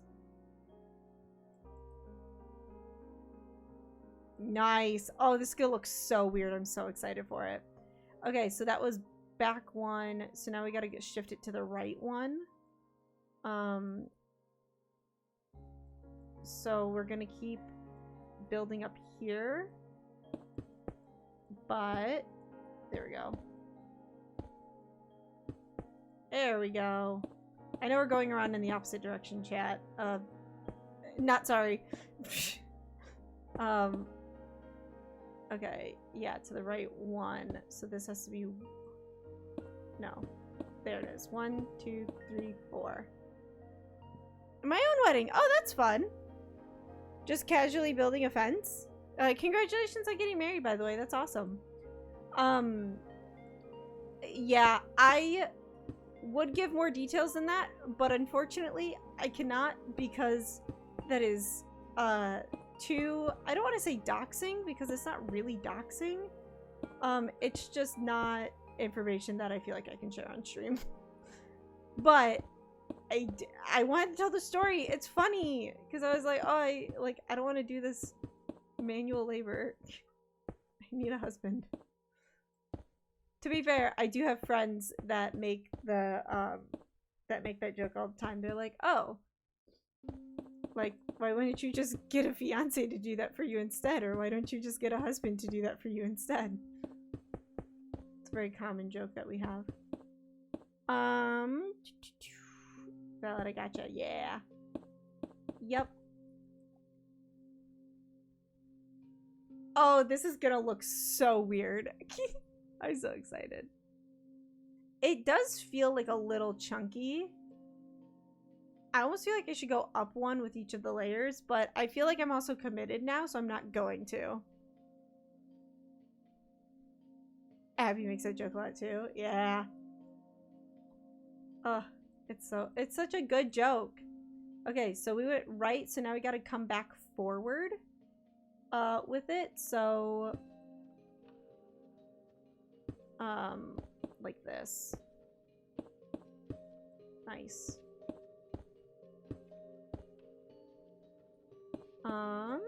Nice. Oh, this skill looks so weird. I'm so excited for it. Okay, so that was back 1. So now we gotta shift it to the right 1. So we're gonna keep building up here. But there we go. There we go. I know we're going around in the opposite direction, chat. Not sorry. Okay, yeah, to the right 1. So this has to be... No. There it is. 1, 2, 3, 4. My own wedding. Oh, that's fun. Just casually building a fence. Congratulations on getting married, by the way. That's awesome. Yeah, I would give more details than that, but unfortunately, I cannot because that is too, I don't want to say doxing because it's not really doxing. It's just not information that I feel like I can share on stream. But I wanted to tell the story. It's funny because I was like, oh, I don't want to do this manual labor. I need a husband. To be fair, I do have friends that make the that joke all the time. They're like, oh, like, why wouldn't you just get a fiance to do that for you instead? Or why don't you just get a husband to do that for you instead? It's a very common joke that we have. Valid, I gotcha. Yeah. Yep. Oh, this is gonna look so weird. I'm so excited. It does feel like a little chunky. I almost feel like I should go up one with each of the layers, but I feel like I'm also committed now, so I'm not going to. Abby makes that joke a lot too. Yeah. Ugh, it's such a good joke. Okay, so we went right, so now we gotta come back forward with it, so like this. Nice. 1,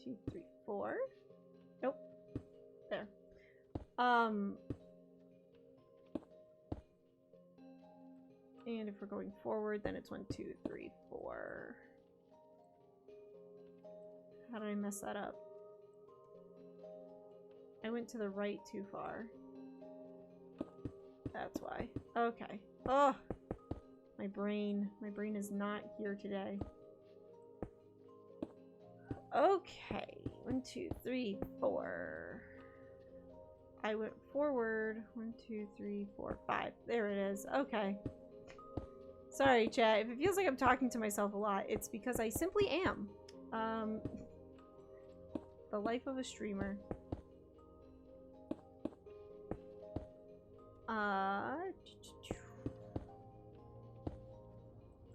2, 3, 4. Nope. There. And if we're going forward, then it's 1, 2, 3, 4. How did I mess that up? I went to the right too far. That's why. Okay. Oh, my brain is not here today. Okay. 1, 2, 3, 4. I went forward. 1, 2, 3, 4, 5. There it is. Okay. Sorry, chat. If it feels like I'm talking to myself a lot, it's because I simply am. The life of a streamer.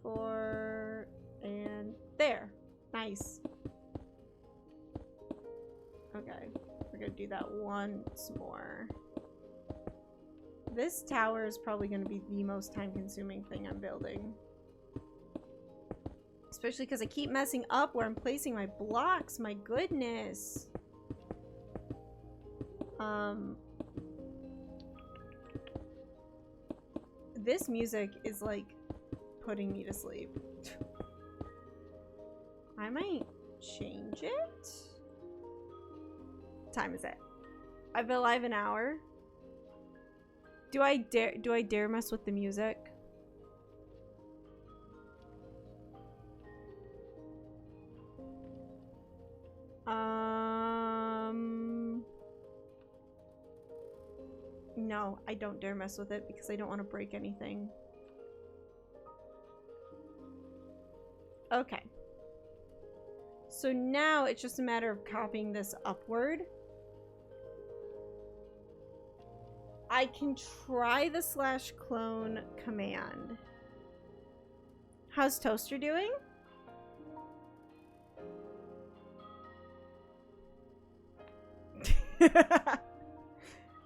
4 and there. Nice. Okay, we're gonna do that once more. This tower is probably gonna be the most time-consuming thing I'm building. Especially because I keep messing up where I'm placing my blocks. My goodness. This music is like putting me to sleep. I might change it. What time is it? I've been live an hour. Do I dare mess with the music? No, I don't dare mess with it because I don't want to break anything. Okay. So now it's just a matter of copying this upward. I can try the /clone command. How's Toaster doing?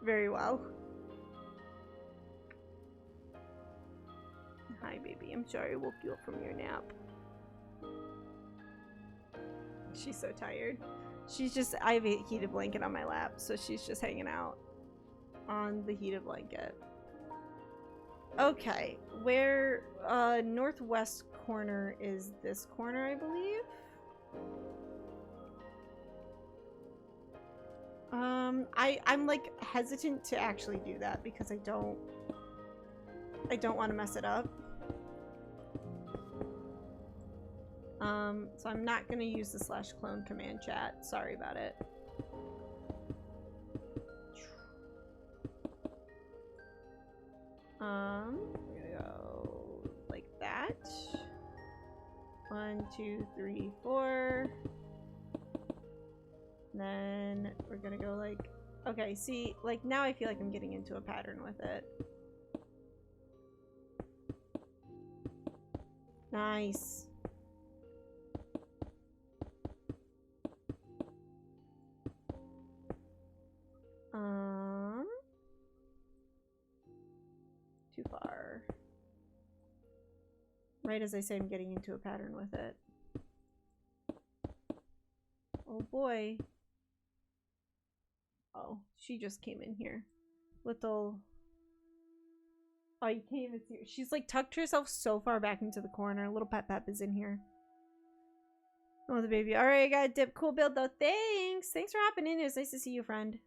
Very well. Hi, baby. I'm sorry I woke you up from your nap. She's so tired. She's just, I have a heated blanket on my lap, so she's just hanging out on the heated blanket. Okay, where, northwest corner is this corner, I believe? I'm like hesitant to actually do that because I don't want to mess it up. So I'm not gonna use the /clone command, chat. Sorry about it. We're gonna go like that. 1, 2, 3, 4. Then we're gonna go like, okay, see, like now I feel like I'm getting into a pattern with it. Nice. Too far. Right as I say I'm getting into a pattern with it. Oh boy. Oh, she just came in here. Little... Oh, you can't even see her. She's like tucked herself so far back into the corner. Little Pep Pep is in here. Oh, the baby. Alright, I got a dip. Cool build though. Thanks! Thanks for hopping in. It was nice to see you, friend.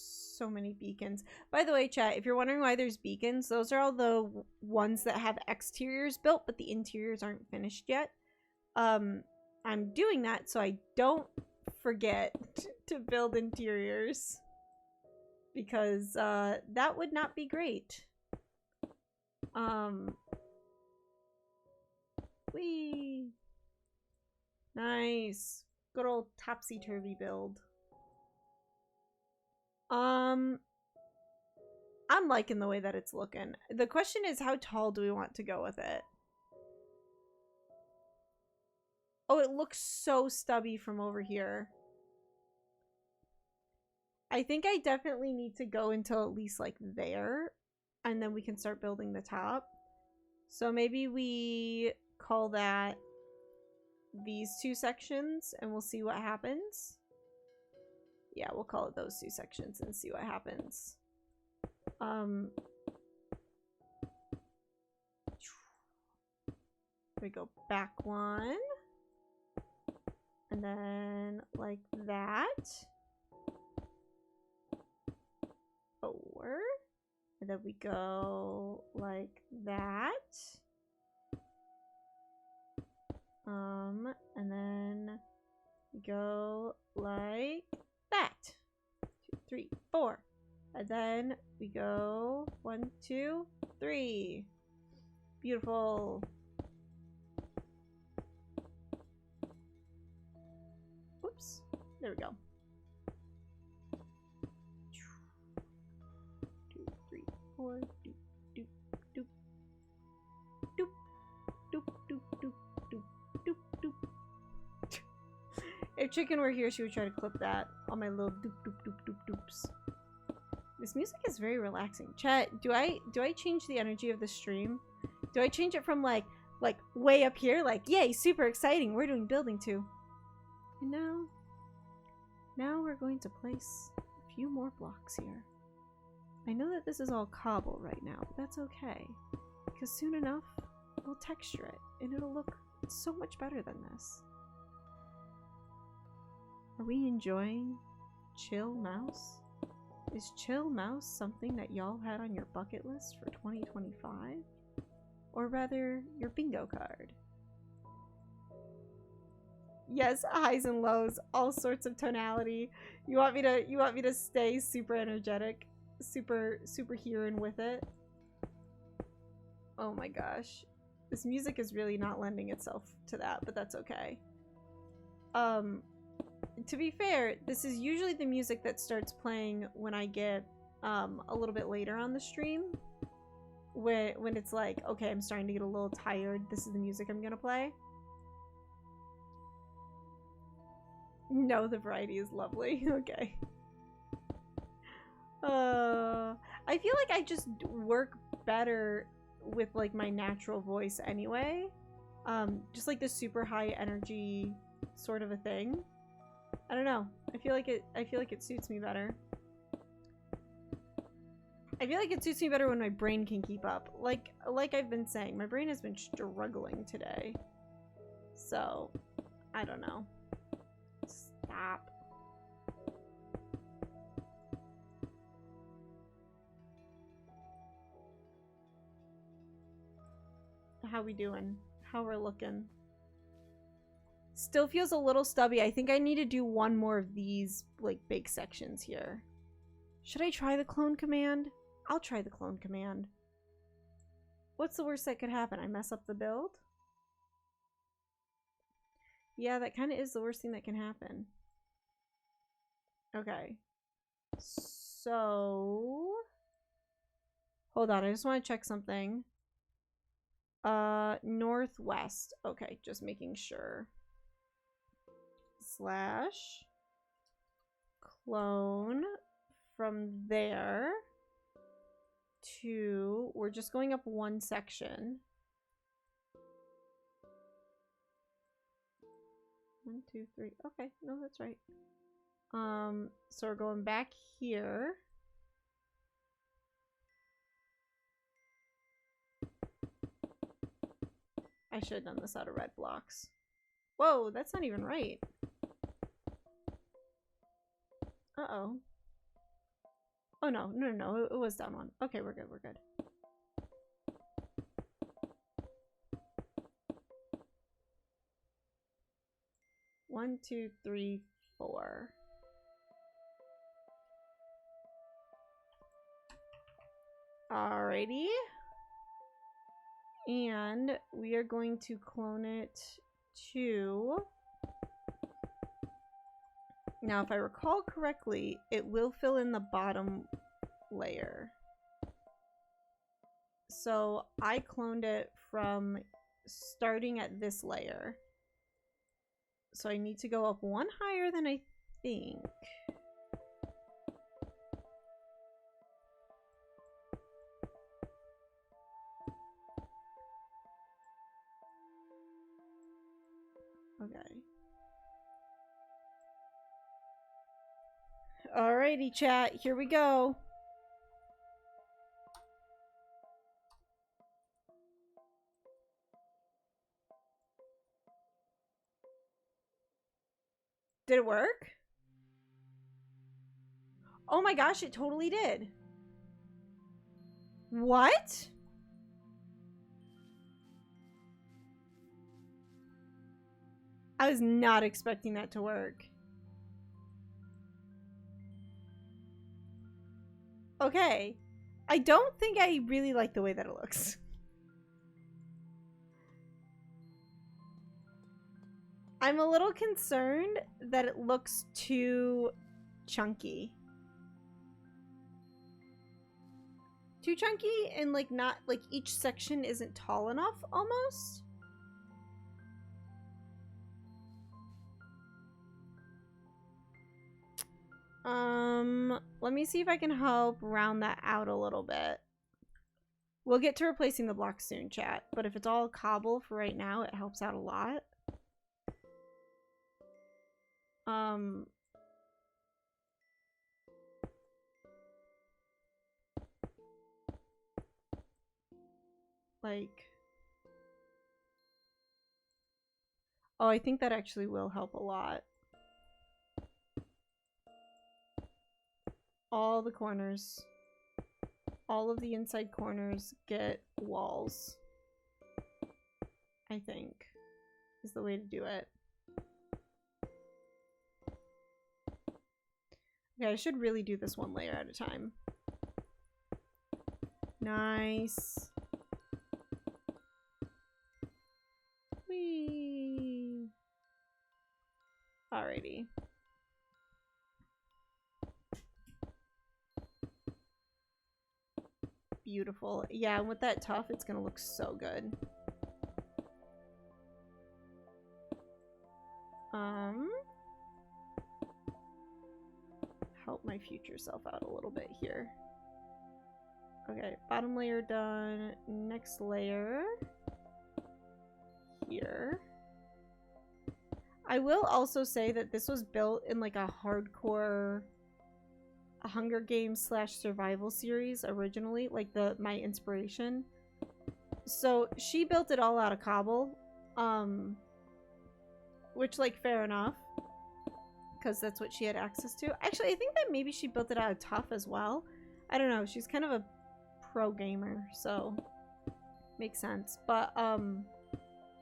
So many beacons. By the way, chat, if you're wondering why there's beacons, those are all the ones that have exteriors built, but the interiors aren't finished yet. I'm doing that so I don't forget to build interiors. Because, that would not be great. Whee! Nice. Good old topsy-turvy build. I'm liking the way that it's looking. The question is, how tall do we want to go with it? Oh, it looks so stubby from over here. I think I definitely need to go until at least like there, and then we can start building the top. So maybe we call that these two sections and we'll see what happens. Yeah, we'll call it those two sections and see what happens. We go back one. And then like that. Forward. And then we go like that. And then we go like that. 2, 3, 4. And then we go 1, 2, 3. Beautiful. Oops. There we go. 2, 3, 4. Doop, doop, doop. Doop, doop, doop, doop, doop, doop, doop. If Chicken were here, she would try to clip that on my little doop, doop, doop, doop, doops. This music is very relaxing. Chat, do I change the energy of the stream? Do I change it from like way up here, like yay, super exciting, we're doing building 2. And now we're going to place a few more blocks here. I know that this is all cobble right now, but that's okay. Because soon enough, we'll texture it, and it'll look so much better than this. Are we enjoying Chill Mouse? Is Chill Mouse something that y'all had on your bucket list for 2025? Or rather, your bingo card? Yes, highs and lows, all sorts of tonality. You want me to stay super energetic, super here and with it? Oh my gosh. This music is really not lending itself to that, but that's okay. To be fair, this is usually the music that starts playing when I get a little bit later on the stream. When it's like, okay, I'm starting to get a little tired, this is the music I'm gonna play. No, the variety is lovely. Okay. I feel like I just work better with like my natural voice anyway. Just like the super high energy sort of a thing. I don't know. I feel like it suits me better. I feel like it suits me better when my brain can keep up. Like I've been saying, my brain has been struggling today. So, I don't know. Stop. How we doing? How we're looking? Still feels a little stubby. I think I need to do one more of these like big sections here. Should I try the clone command? I'll try the clone command. What's the worst that could happen? I mess up the build? Yeah, that kind of is the worst thing that can happen. Okay. So hold on, I just want to check something. Northwest. Okay, just making sure. Slash clone from there to, we're just going up one section. 1, 2, 3. Okay, no, that's right. So we're going back here. I should have done this out of red blocks. Whoa, that's not even right. Uh-oh. Oh, no, no, no, it was down one. Okay, we're good, we're good. One, two, three, four. Alrighty. And we are going to clone it to... Now, if I recall correctly, it will fill in the bottom layer. So I cloned it from starting at this layer. So I need to go up one higher than I think. Okay. Alrighty, chat. Here we go. Did it work? Oh my gosh, it totally did. What? I was not expecting that to work. Okay. I don't think I really like the way that it looks. I'm a little concerned that it looks too chunky. Too chunky and like not like each section isn't tall enough almost. Let me see if I can help round that out a little bit. We'll get to replacing the blocks soon, chat, but if it's all cobble for right now, it helps out a lot. Like, oh, I think that actually will help a lot. All the corners, all of the inside corners get walls, I think, is the way to do it. Okay, I should really do this one layer at a time. Nice. Whee! Alrighty. Beautiful. Yeah, and with that tuff, it's gonna look so good. Help my future self out a little bit here. Okay, bottom layer done. Next layer. Here. I will also say that this was built in like a hardcore Hunger Games / survival series originally, like my inspiration. So she built it all out of cobble, which, like, fair enough, because that's what she had access to. Actually, I think that maybe she built it out of tuff as well. I don't know, she's kind of a pro gamer, so makes sense. But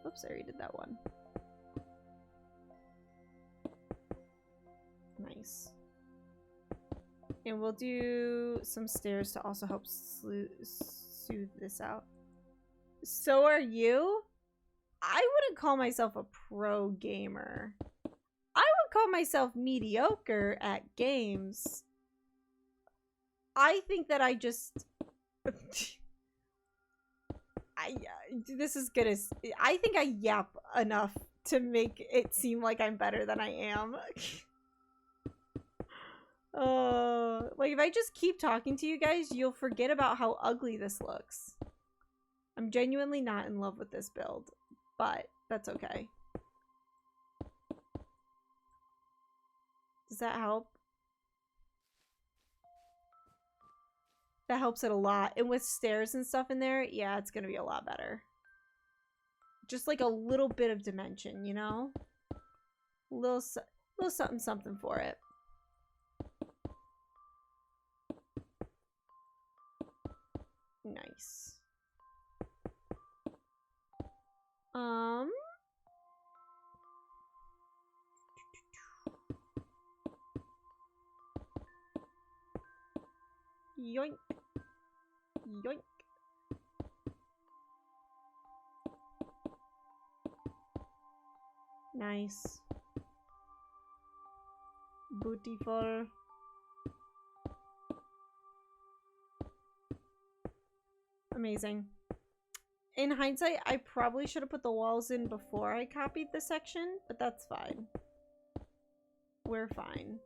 oops, I already did that one. Nice. And we'll do some stairs to also help soothe this out. So are you? I wouldn't call myself a pro gamer. I would call myself mediocre at games. I think that I just... this is gonna... I think I yap enough to make it seem like I'm better than I am. Like, if I just keep talking to you guys, you'll forget about how ugly this looks. I'm genuinely not in love with this build, but that's okay. Does that help? That helps it a lot. And with stairs and stuff in there, yeah, it's gonna be a lot better. Just like a little bit of dimension, you know? Little something something for it. Nice. Yoink. Yoink. Nice. Beautiful. Amazing. In hindsight, I probably should have put the walls in before I copied the section, but that's fine. We're fine.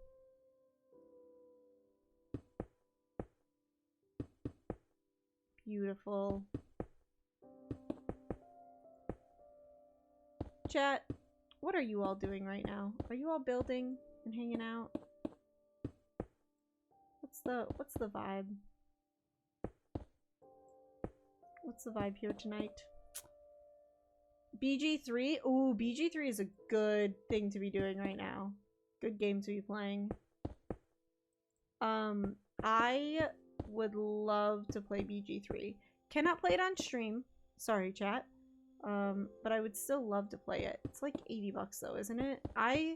Beautiful. Chat, what are you all doing right now? Are you all building and hanging out? What's the vibe? What's the vibe here tonight? BG3? Ooh, BG3 is a good thing to be doing right now. Good game to be playing. I would love to play BG3. Cannot play it on stream. Sorry, chat. But I would still love to play it. It's like 80 bucks though, isn't it? I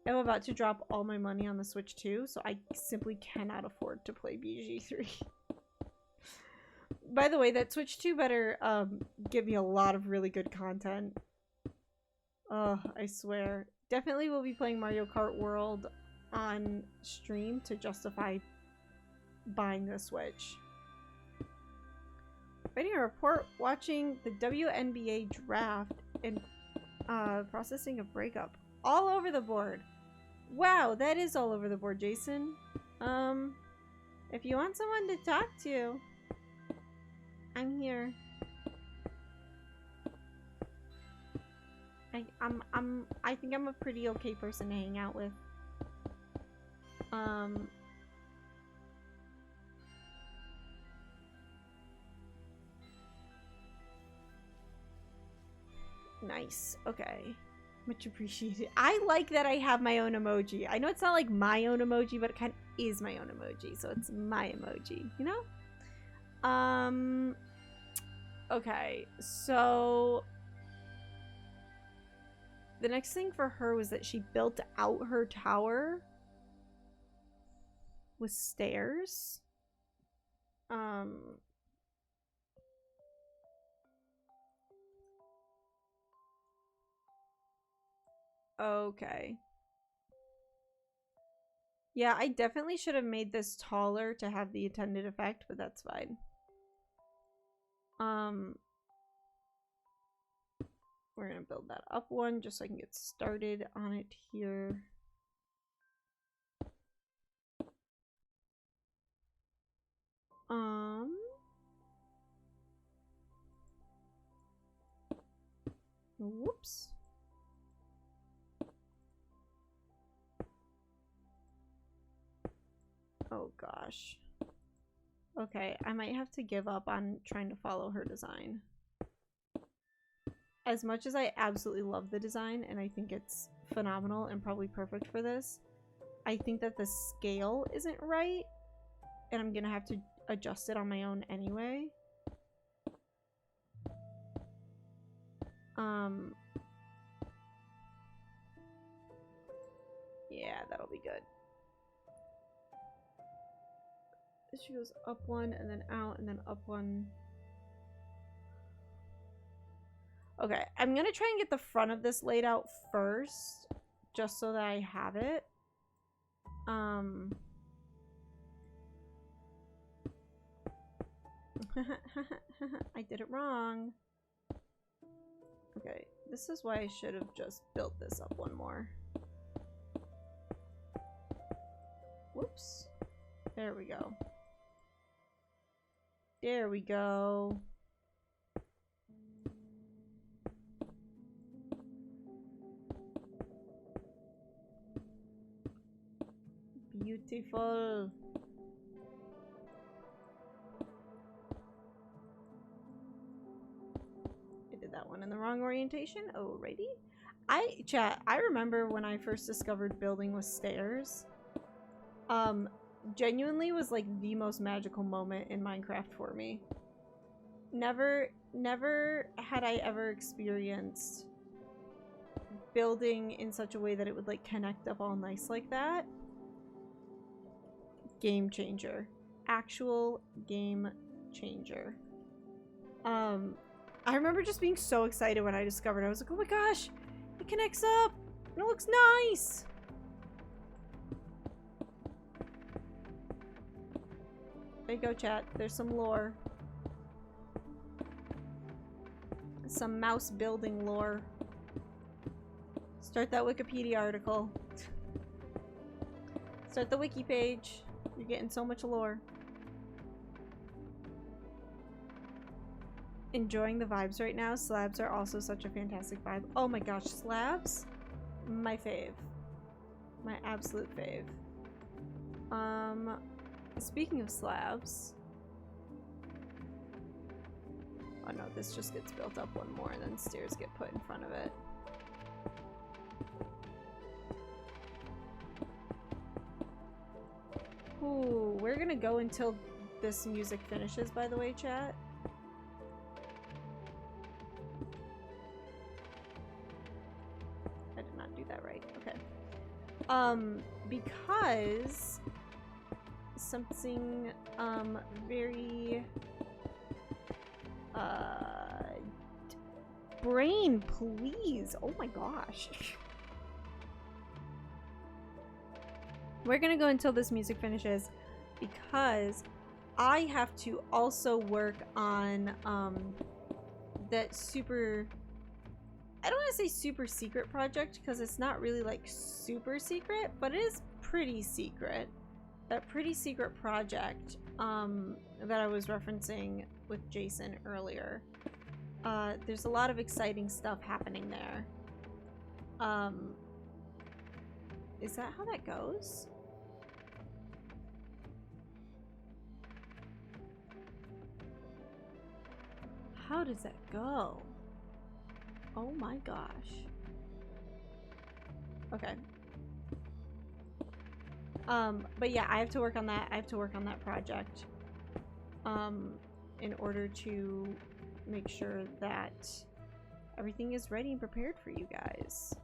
am about to drop all my money on the Switch 2, so I simply cannot afford to play BG3. By the way, that Switch 2 better give me a lot of really good content. I swear. Definitely will be playing Mario Kart World on stream to justify buying the Switch. Writing a report, watching the WNBA draft, and processing a breakup. All over the board. Wow, that is all over the board, Jason. If you want someone to talk to, I'm here. I think I'm a pretty okay person to hang out with. Nice. Okay. Much appreciated. I like that I have my own emoji. I know it's not like my own emoji, but it kind of is my own emoji. So it's my emoji, you know? Okay. So the next thing for her was that she built out her tower with stairs. Okay. Yeah, I definitely should have made this taller to have the intended effect, but that's fine. We're gonna build that up one just so I can get started on it here. Whoops. Oh gosh. Okay, I might have to give up on trying to follow her design. As much as I absolutely love the design and I think it's phenomenal and probably perfect for this, I think that the scale isn't right and I'm gonna have to adjust it on my own anyway. Yeah, that'll be good. She goes up one and then out and then up one. Okay, I'm gonna try and get the front of this laid out first, just so that I have it. I did it wrong. Okay, this is why I should have just built this up one more. Whoops. There we go. There we go. Beautiful. I did that one in the wrong orientation. Alrighty. Chat, I remember when I first discovered building with stairs. Genuinely was like the most magical moment in Minecraft for me. Never had I ever experienced building in such a way that it would like connect up all nice like that. Game changer. Actual game changer. I remember just being so excited when I discovered it. I was like, oh my gosh, it connects up and it looks nice. There you go, chat. There's some lore. Some mouse building lore. Start that Wikipedia article. Start the wiki page. You're getting so much lore. Enjoying the vibes right now. Slabs are also such a fantastic vibe. Oh my gosh, slabs? My fave. My absolute fave. Speaking of slabs. Oh no, this just gets built up one more and then stairs get put in front of it. Ooh, we're gonna go until this music finishes, by the way, chat. I did not do that right. Okay. Because something, very, brain, please. Oh my gosh. We're gonna go until this music finishes because I have to also work on that super, I don't want to say super secret project because it's not really like super secret, but it is pretty secret. That pretty secret project that I was referencing with Jason earlier. There's a lot of exciting stuff happening there. Is that how that goes? How does that go? Oh my gosh. Okay. But yeah, I have to work on that. I have to work on that project. In order to make sure that everything is ready and prepared for you guys.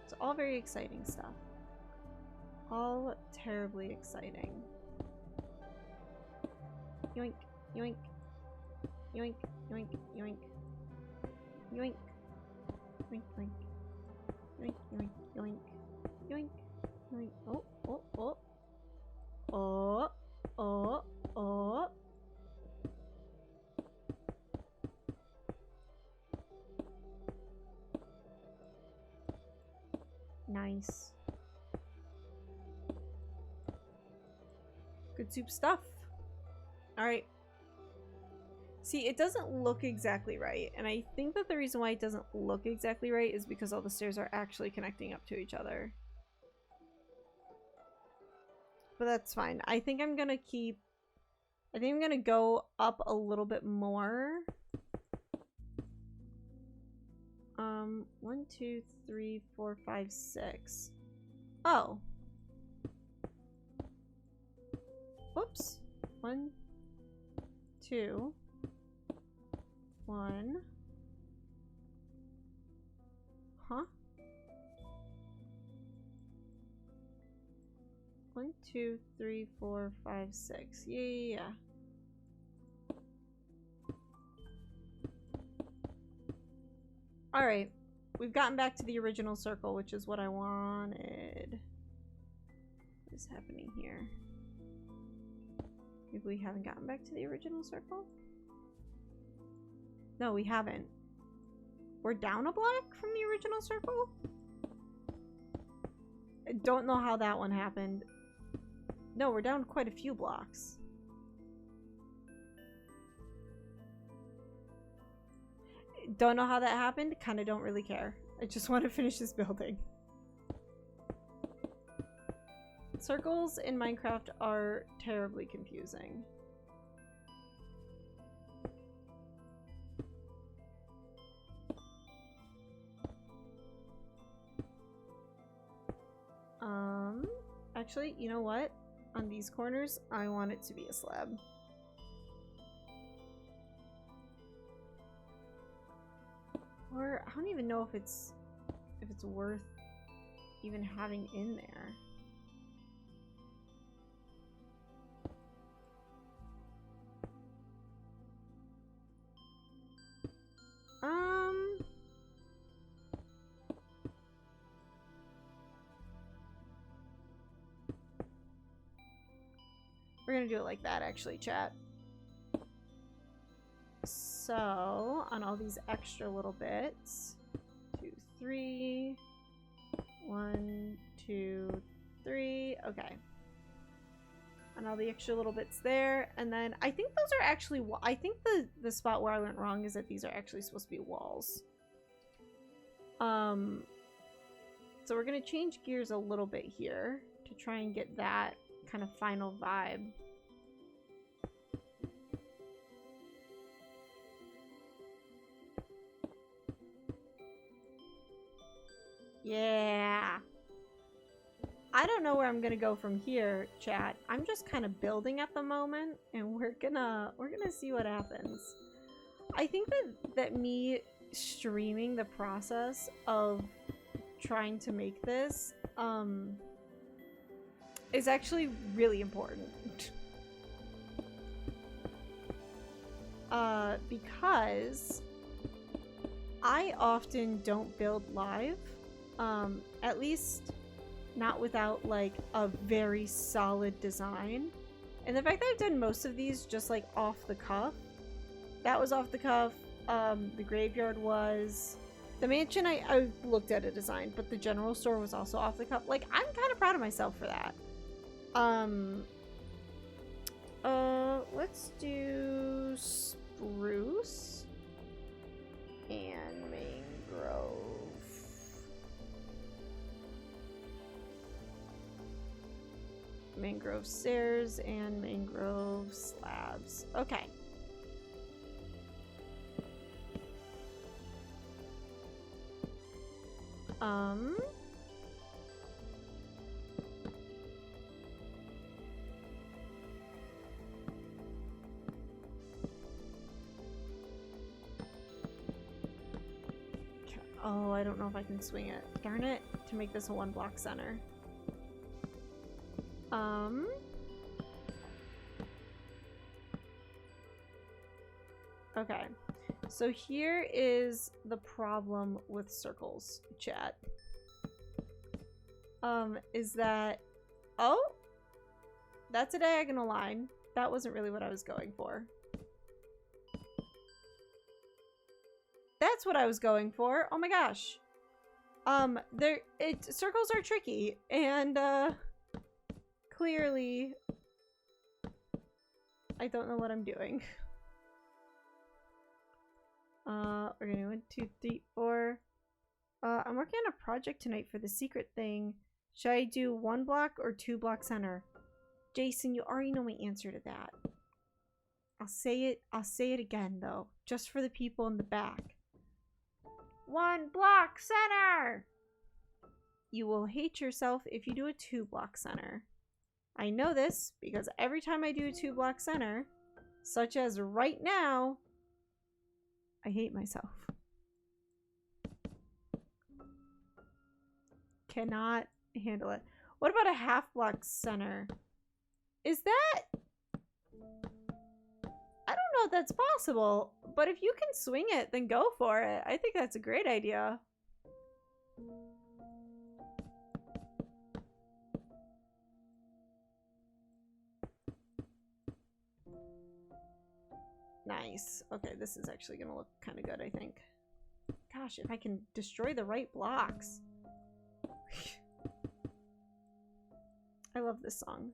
It's all very exciting stuff. All terribly exciting. Yoink, yoink, yoink, yoink, yoink, yoink, yoink, yoink, yoink, yoink, yoink, yoink, yoink. Oh, oh, oh, oh, oh, oh. Nice. Good soup stuff. Alright. See, it doesn't look exactly right, and I think that the reason why it doesn't look exactly right is because all the stairs are actually connecting up to each other. But that's fine. I think I'm gonna go up a little bit more. 1, 2, 3, 4, 5, 6. Oh. Whoops. 1, 2, 1. Huh? 1, 2, 3, 4, 5, 6. Yeah. Alright. We've gotten back to the original circle, which is what I wanted. What is happening here? Maybe we haven't gotten back to the original circle? No, we haven't. We're down a block from the original circle? I don't know how that one happened. No, we're down quite a few blocks. Don't know how that happened. Kind of don't really care. I just want to finish this building. Circles in Minecraft are terribly confusing. Actually, you know what? On these corners, I want it to be a slab. Or I don't even know if it's worth even having in there. We're gonna do it like that, actually, chat. So, on all these extra little bits, 2, 3, 1, 2, 3, okay. On all the extra little bits there, and then I think those are actually, I think the spot where I went wrong is that these are actually supposed to be walls. So we're gonna change gears a little bit here to try and get that kind of final vibe. Yeah. I don't know where I'm gonna go from here, chat. I'm just kind of building at the moment, and we're gonna see what happens. I think that me streaming the process of trying to make this is actually really important. Because I often don't build live, at least not without like a very solid design. And the fact that I've done most of these just like off the cuff, that was off the cuff. The graveyard was. The mansion, I looked at a design, but the general store was also off the cuff. Like, I'm kind of proud of myself for that. Let's do spruce and mangrove. Mangrove stairs and mangrove slabs. Okay. Oh, I don't know if I can swing it. Darn it, to make this a 1-block center. Okay. So here is the problem with circles, chat. Is that... Oh! That's a diagonal line. That wasn't really what I was going for. That's what I was going for. Oh my gosh. Circles are tricky, and, clearly, I don't know what I'm doing. We're gonna do 1, 2, 3, 4. I'm working on a project tonight for the secret thing. Should I do 1-block or 2-block center? Jason, you already know my answer to that. I'll say it again though, just for the people in the back. 1-block center! You will hate yourself if you do a 2-block center. I know this because every time I do a 2-block center, such as right now, I hate myself. Cannot handle it. What about a 1/2-block center? Is that... I don't know if that's possible, but if you can swing it, then go for it. I think that's a great idea. Nice. Okay, this is actually gonna look kind of good, I think. Gosh, if I can destroy the right blocks. I love this song.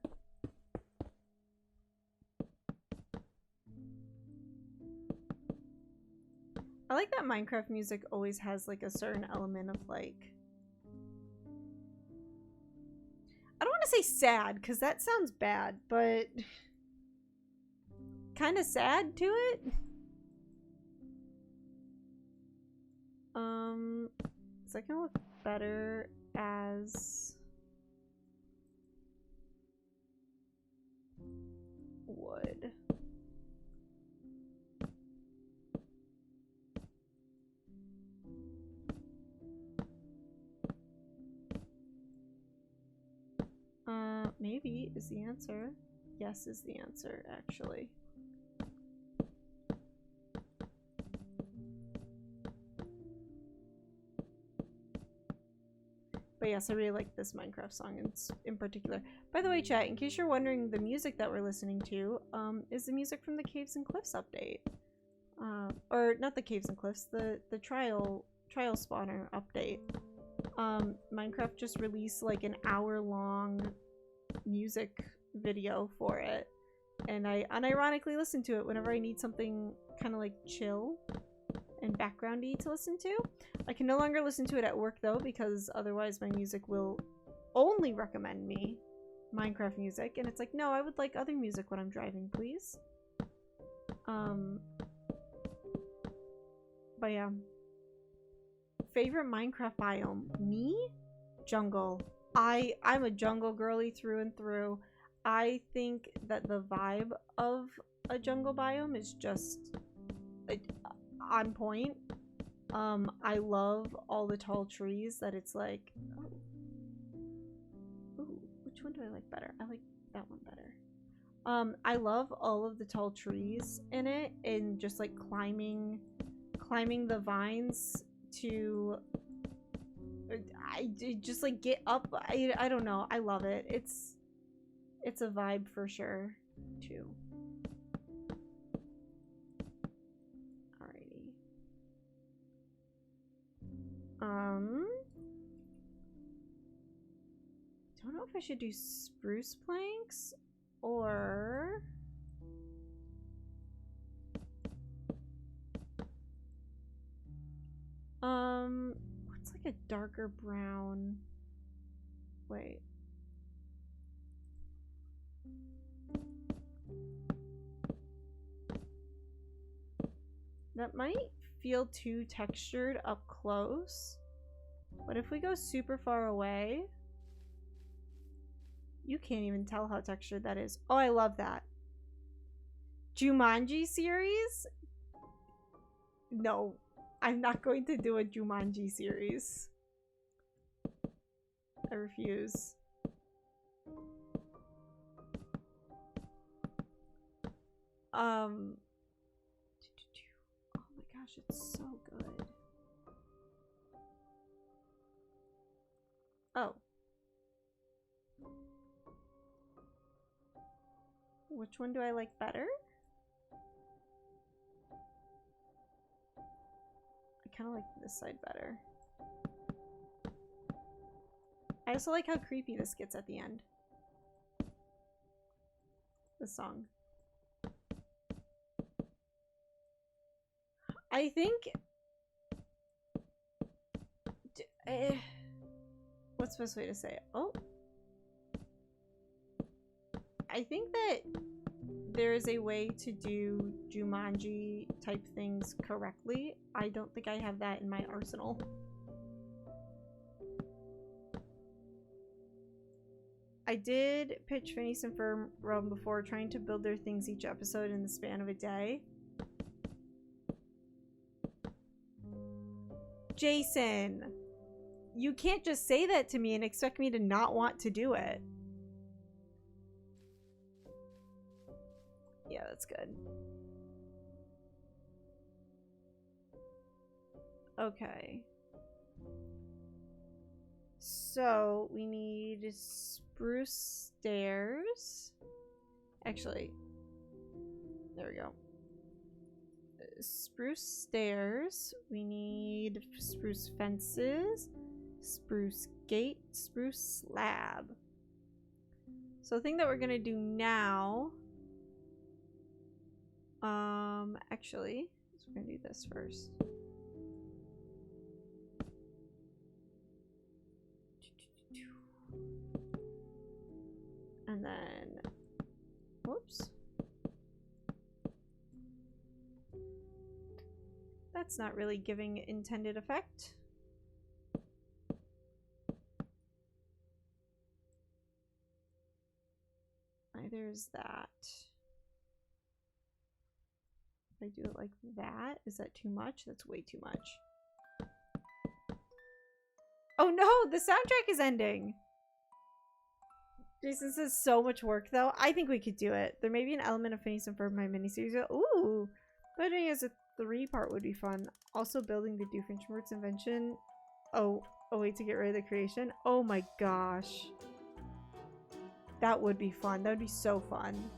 I like that Minecraft music always has like a certain element of like, I don't want to say sad because that sounds bad, but kind of sad to it. Is that gonna look better as wood? Maybe is the answer. Yes is the answer, actually. But yes, I really like this Minecraft song in particular. By the way, chat, in case you're wondering, the music that we're listening to is the music from the Caves and Cliffs update. Or not the Caves and Cliffs, the trial spawner update. Minecraft just released like an hour-long music video for it, and I unironically listen to it whenever I need something kind of like chill and backgroundy to listen to. I can no longer listen to it at work though, because otherwise my music will only recommend me Minecraft music, and it's like, no, I would like other music when I'm driving, please. But yeah. Favorite Minecraft biome? Me? Jungle. I'm a jungle girly through and through. I think that the vibe of a jungle biome is just on point. I love all the tall trees that it's like, oh. Ooh, which one do I like better? I like that one better. I love all of the tall trees in it, and just like climbing the vines to I just like get up. I don't know. I love it. It's a vibe for sure too. Alrighty. Don't know if I should do spruce planks or what's like a darker brown? Wait. That might feel too textured up close. But if we go super far away, you can't even tell how textured that is. Oh, I love that. Jumanji series? No, I'm not going to do a Jumanji series. I refuse. Oh my gosh, it's so good. Oh. Which one do I like better? I kind of like this side better. I also like how creepy this gets at the end. The song. I think... what's the best way to say it? Oh. I think that there is a way to do Jumanji type things correctly. I don't think I have that in my arsenal. I did pitch Phineas and Ferb before, trying to build their things each episode in the span of a day. Jason, you can't just say that to me and expect me to not want to do it. Yeah, that's good. Okay. So, we need spruce stairs. Actually, there we go. spruce stairs. We need spruce fences, spruce gate, spruce slab. So the thing that we're gonna do now, actually, so we're gonna do this first. And then, whoops. That's not really giving intended effect. Neither is that. If I do it like that, is that too much? That's way too much. Oh no, the soundtrack is ending. Jason says so much work though. I think we could do it. There may be an element of finishing for my miniseries. Ooh, but doing it as a 3-part would be fun. Also building the Doofenshmirtz invention. Oh, a way to get rid of the creation. Oh my gosh. That would be fun. That would be so fun.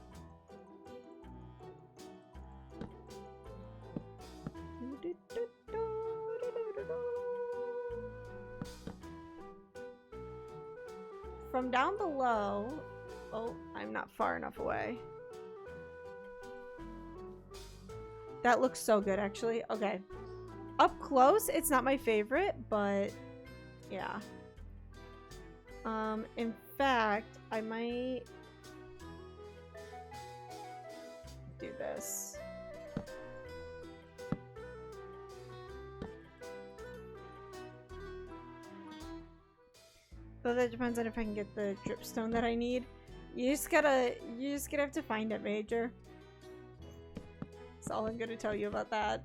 From down below... Oh, I'm not far enough away. That looks so good, actually. Okay. Up close, it's not my favorite, but... yeah. In fact, I might... do this. Though that depends on if I can get the dripstone that I need. You just gotta have to find it, Major. That's all I'm gonna tell you about that.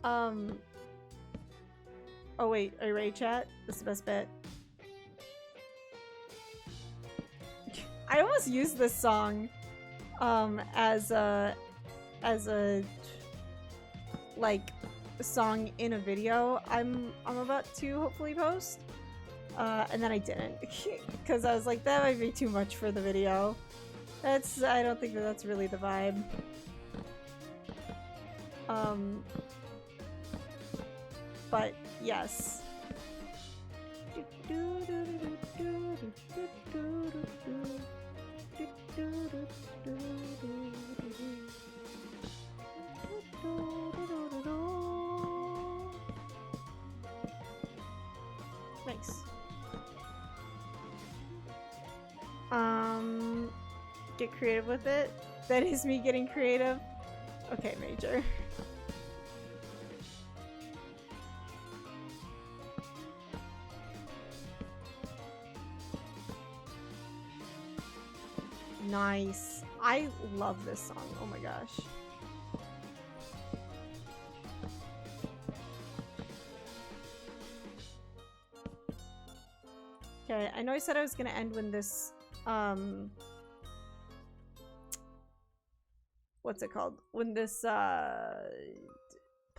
Oh wait, are you ready, chat? This is the best bit. I almost used this song as a like song in a video I'm about to hopefully post. And then I didn't because I was like, that might be too much for the video. I don't think that's really the vibe. But yes. Nice. Get creative with it. That is me getting creative. Okay, Major. Nice. I love this song. Oh my gosh. Okay, I know I said I was gonna end when this, what's it called? When this,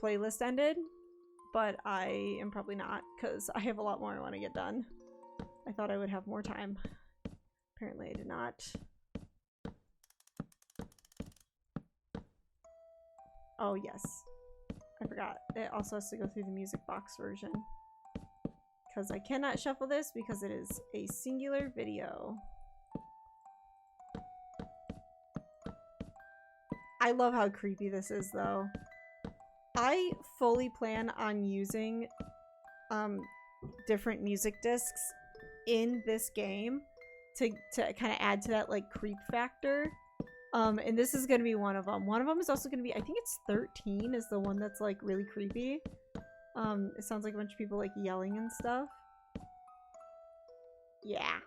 playlist ended, but I am probably not, because I have a lot more I want to get done. I thought I would have more time. Apparently I did not. Oh, yes. I forgot. It also has to go through the music box version. Because I cannot shuffle this because it is a singular video. I love how creepy this is, though. I fully plan on using different music discs in this game to kind of add to that like creep factor. And this is gonna be one of them. One of them is also gonna be, I think it's 13 is the one that's like really creepy. It sounds like a bunch of people like yelling and stuff. Yeah,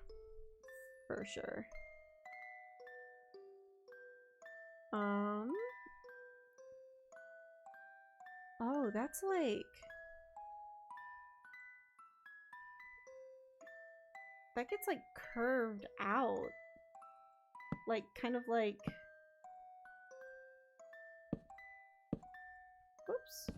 for sure. Oh, that's like... that gets like curved out. Like, kind of like... whoops.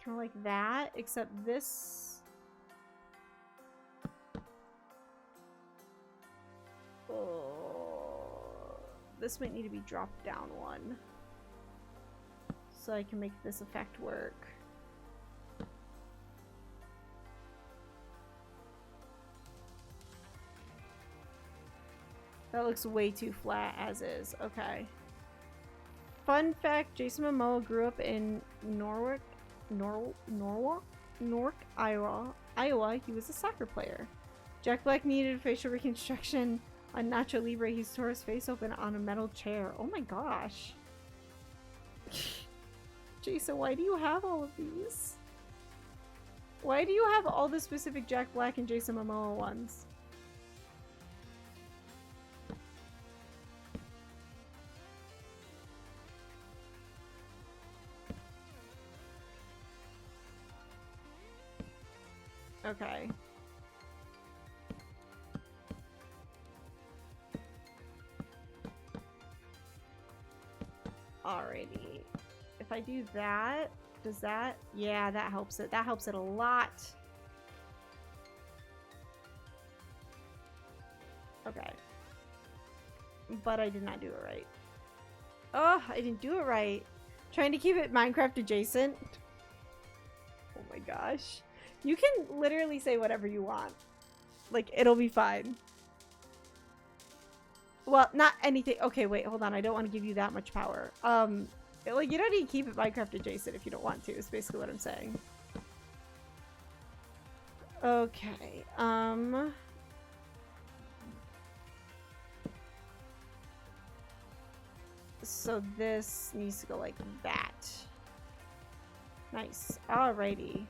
Kind of like that, except this... this might need to be dropped down one. So I can make this effect work. That looks way too flat as is. Okay. Fun fact, Jason Momoa grew up in Newark, Iowa. He was a soccer player. Jack Black needed facial reconstruction on Nacho Libre. He tore his face open on a metal chair. Oh my gosh. Jason, why do you have all of these? Why do you have all the specific Jack Black and Jason Momoa ones? Okay. Alrighty. If I do that, does that? Yeah, that helps it. That helps it a lot. Okay. But I did not do it right. Oh, I didn't do it right. Trying to keep it Minecraft adjacent. Oh my gosh. You can literally say whatever you want. Like, it'll be fine. Well, not anything. Okay, wait, hold on. I don't want to give you that much power. Like, you don't need to keep it Minecraft adjacent if you don't want to, is basically what I'm saying. Okay, so this needs to go like that. Nice. Alrighty.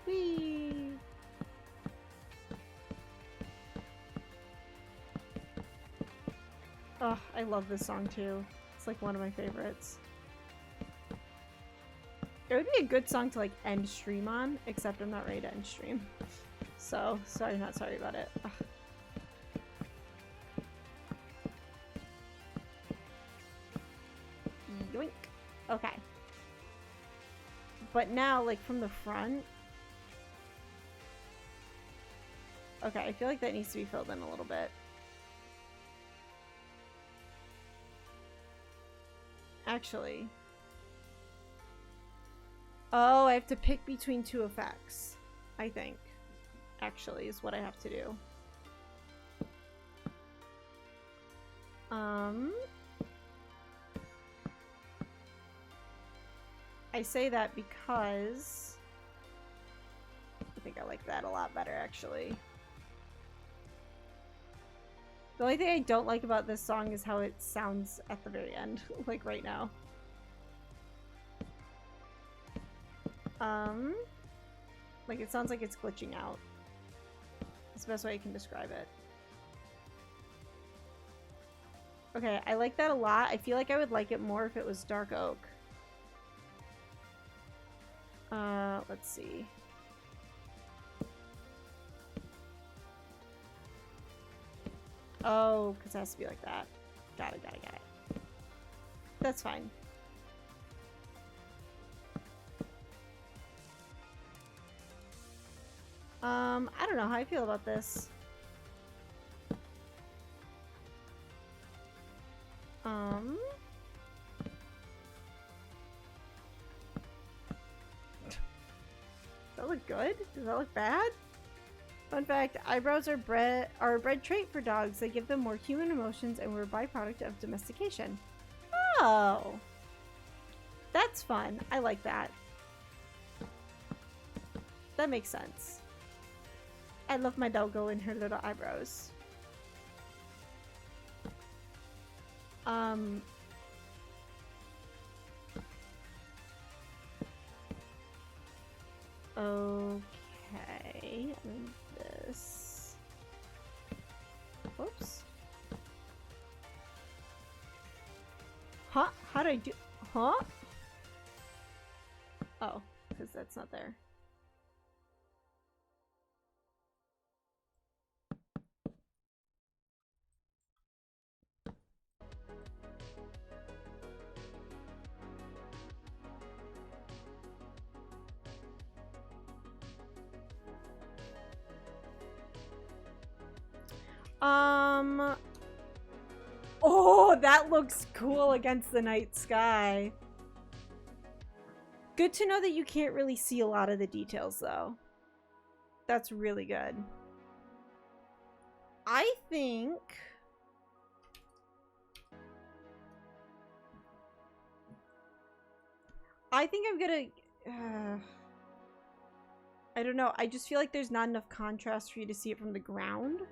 Whee! Oh, I love this song too. It's like one of my favorites. It would be a good song to like end stream on, except I'm not ready to end stream. So, sorry, not sorry about it. Ugh. Yoink. Okay. But now, like from the front. Okay, I feel like that needs to be filled in a little bit. Actually. Oh, I have to pick between two effects. I think. Actually, is what I have to do. I say that because I think I like that a lot better, actually. The only thing I don't like about this song is how it sounds at the very end, like right now. Like it sounds like it's glitching out. That's the best way I can describe it. Okay, I like that a lot. I feel like I would like it more if it was dark oak. Let's see. Oh, because it has to be like that. Got it. That's fine. I don't know how I feel about this. Does that look good? Does that look bad? Fun fact, eyebrows are a bred trait for dogs. They give them more human emotions and were a byproduct of domestication. Oh! That's fun. I like that. That makes sense. I love my doggo and her little eyebrows. Okay. And this. Whoops. Huh? How do I do? Huh? Oh, because that's not there. Oh, that looks cool against the night sky. Good to know that you can't really see a lot of the details, though. That's really good. I think... I'm gonna... I don't know. I just feel like there's not enough contrast for you to see it from the ground.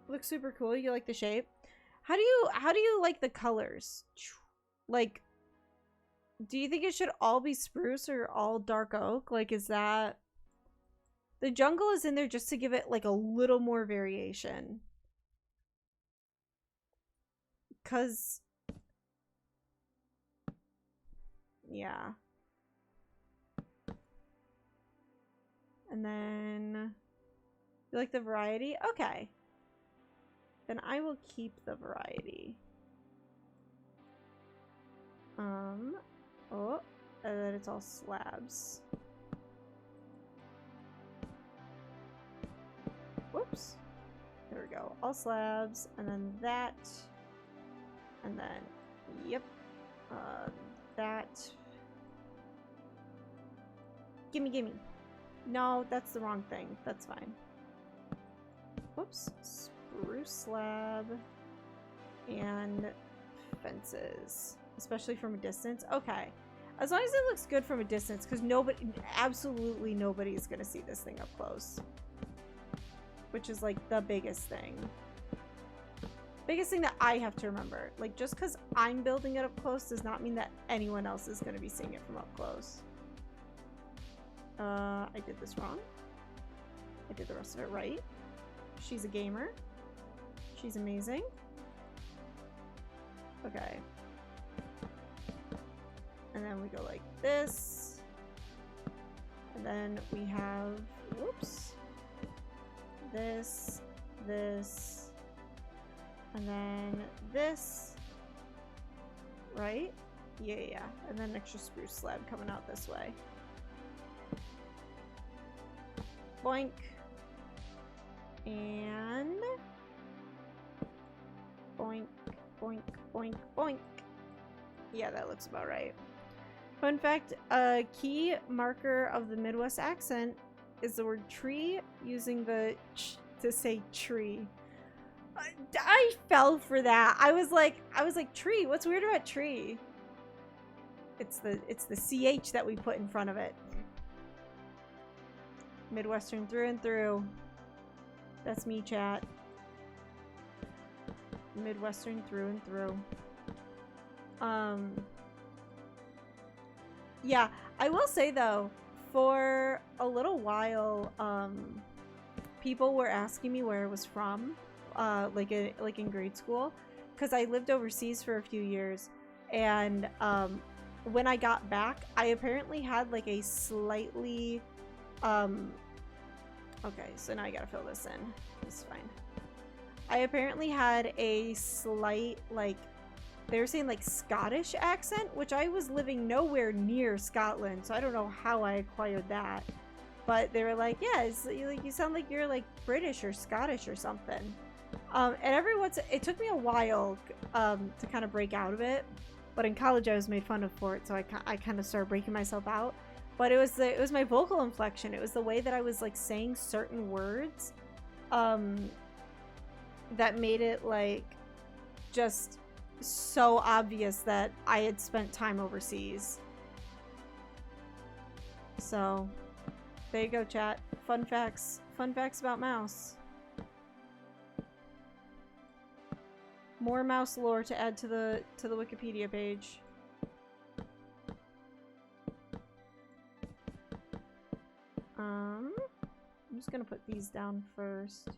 Looks super cool. You like the shape? How do you like the colors? Like, do you think it should all be spruce or all dark oak? Like, is that... The jungle is in there just to give it, like, a little more variation. 'Cause... Yeah. And then... You like the variety? Okay. Then I will keep the variety. Oh, and then it's all slabs. Whoops. There we go. All slabs, and then that, and then, yep, that. Gimme, gimme. No, that's the wrong thing. That's fine. Whoops. Spruce slab and fences, especially from a distance. Okay, as long as it looks good from a distance, because absolutely nobody is gonna see this thing up close, which is like the biggest thing that I have to remember. Like, just because I'm building it up close does not mean that anyone else is gonna be seeing it from up close. I did this wrong. I did the rest of it right. She's a gamer. She's amazing. Okay. And then we go like this. And then we have, whoops, this, this, and then this, right? Yeah. And then an extra spruce slab coming out this way. Boink. And boink, boink, boink, boink. Yeah, that looks about right. Fun fact, a key marker of the Midwest accent is the word tree, using the ch to say tree. I fell for that. I was like tree. What's weird about tree? It's the CH that we put in front of it. Midwestern through and through. That's me, chat. Midwestern through and through. Yeah, I will say though, for a little while, people were asking me where I was from, like in grade school, because I lived overseas for a few years, and when I got back, I apparently had like a slightly, okay, so now I gotta fill this in. It's fine. I apparently had a slight, like, they were saying like Scottish accent, which I was living nowhere near Scotland, so I don't know how I acquired that. But they were like, yeah, it's, like, you sound like you're like British or Scottish or something. And every once, it took me a while to kind of break out of it. But in college, I was made fun of for it, so I kind of started breaking myself out. But it was my vocal inflection. It was the way that I was like saying certain words, that made it like just so obvious that I had spent time overseas. So there you go, chat. Fun facts about Mouse. More Mouse lore to add to the Wikipedia page. I'm just gonna put these down first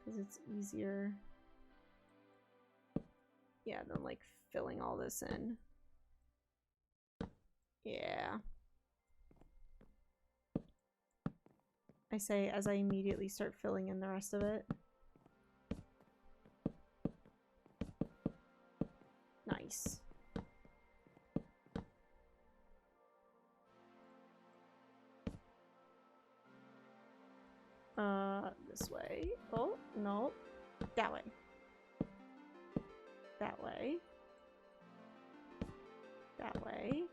because it's easier. Yeah, than like filling all this in. Yeah. I say as I immediately start filling in the rest of it. Nice. This way. Oh, no. That way. That way. That way.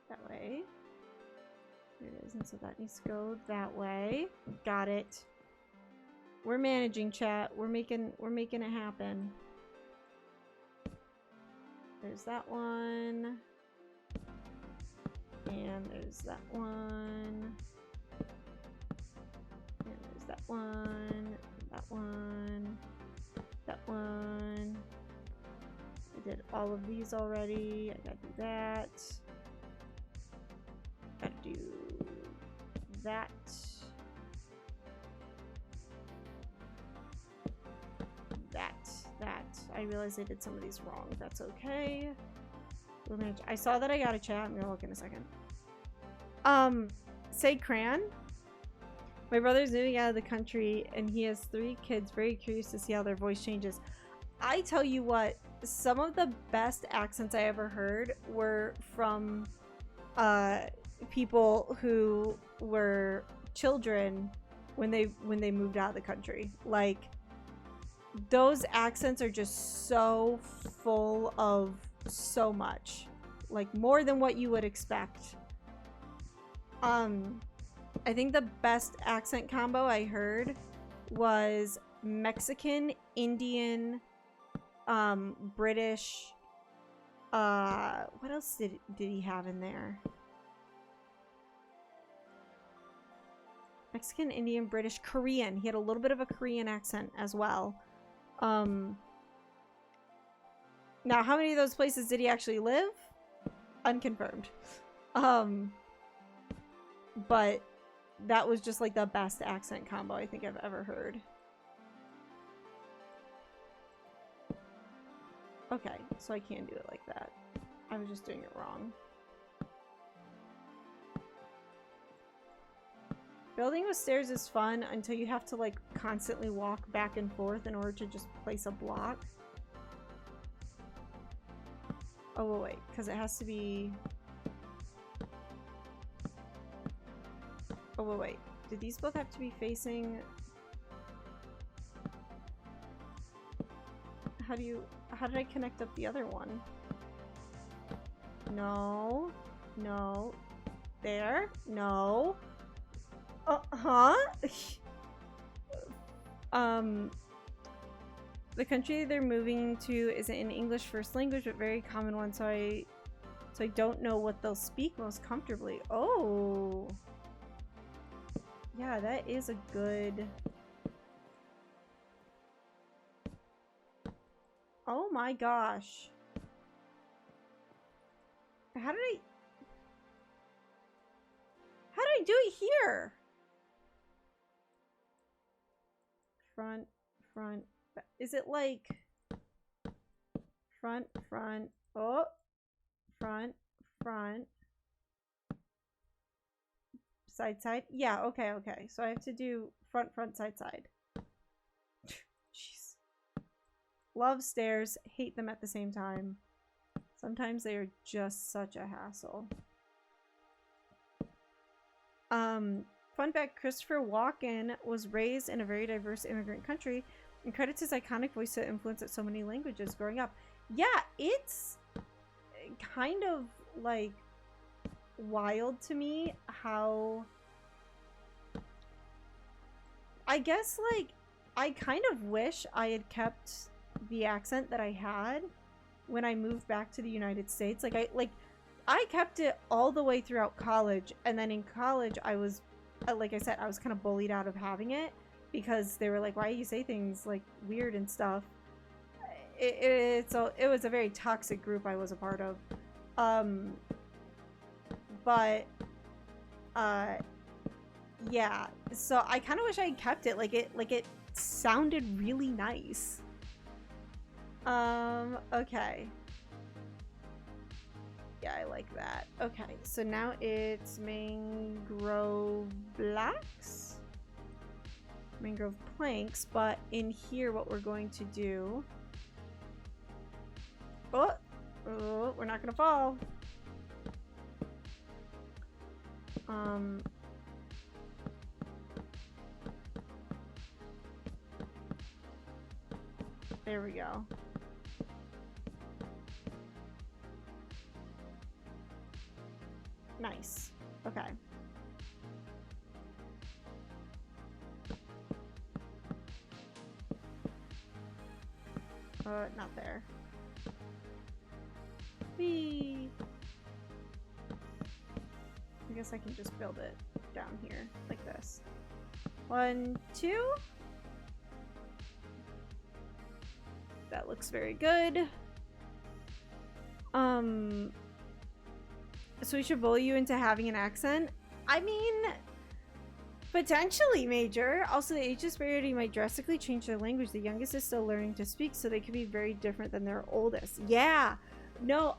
That way. There it is, and so that needs to go that way. Got it. We're managing, chat. We're making it happen. There's that one. And there's that one. And there's that one. That one. That one. I did all of these already. I gotta do that. Gotta do that. That. I realized I did some of these wrong. That's okay. I saw that I got a chat. I'm gonna look in a second. Say Cran. My brother's moving out of the country and he has 3 kids. Very curious to see how their voice changes. I tell you what, some of the best accents I ever heard were from people who were children when they moved out of the country. Like, those accents are just so full of so much, like more than what you would expect. I think the best accent combo I heard was Mexican, Indian, British. What else did he have in there? Mexican, Indian, British, Korean. He had a little bit of a Korean accent as well. Now, how many of those places did he actually live? Unconfirmed. But that was just like the best accent combo I think I've ever heard. Okay, so I can do it like that. I was just doing it wrong. Building with stairs is fun until you have to like constantly walk back and forth in order to just place a block. Oh, wait, because it has to be... Oh, wait. Did these both have to be facing... How did I connect up the other one? No. No. There. No. Huh? The country they're moving to isn't an English first language, but very common one, so I don't know what they'll speak most comfortably. Oh. Yeah, that is a good... Oh my gosh. How did I do it here? Front, back. Is it like front, oh, front, side? Yeah, okay. So I have to do front, side. Jeez. Love stairs, hate them at the same time. Sometimes they are just such a hassle. Fun fact, Christopher Walken was raised in a very diverse immigrant country and credits his iconic voice to influence at so many languages growing up. Yeah, it's kind of like wild to me how... I guess like I kind of wish I had kept the accent that I had when I moved back to the United States. I kept it all the way throughout college, and then in college I was like I said, I was kind of bullied out of having it because they were like, why do you say things like weird and stuff? It was a very toxic group I was a part of. Yeah, so I kind of wish I had kept it. Like it sounded really nice. Okay. Yeah, I like that. Okay, so now it's mangrove blocks, mangrove planks, but in here what we're going to do... Oh, we're not gonna fall. There we go. Nice. Okay. Not there. Whee! I guess I can just build it down here, like this. 1, 2. That looks very good. So we should bully you into having an accent? I mean, potentially, Major. Also, the age disparity might drastically change their language. The youngest is still learning to speak, so they could be very different than their oldest. Yeah. No,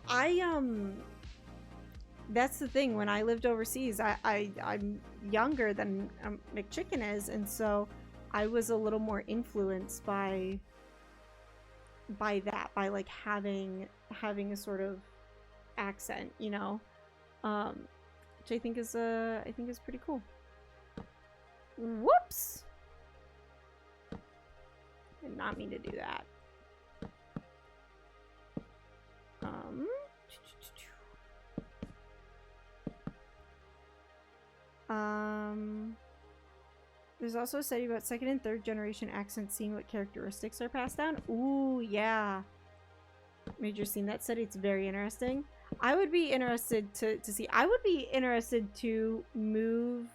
that's the thing. When I lived overseas, I'm younger than McChicken is, and so I was a little more influenced by that, by like having a sort of accent, you know, which I think is pretty cool. Whoops! Did not mean to do that. There's also a study about second and third generation accents, seeing what characteristics are passed down. Ooh, yeah. Major seen that study. It's very interesting. I would be interested to see. I would be interested to move.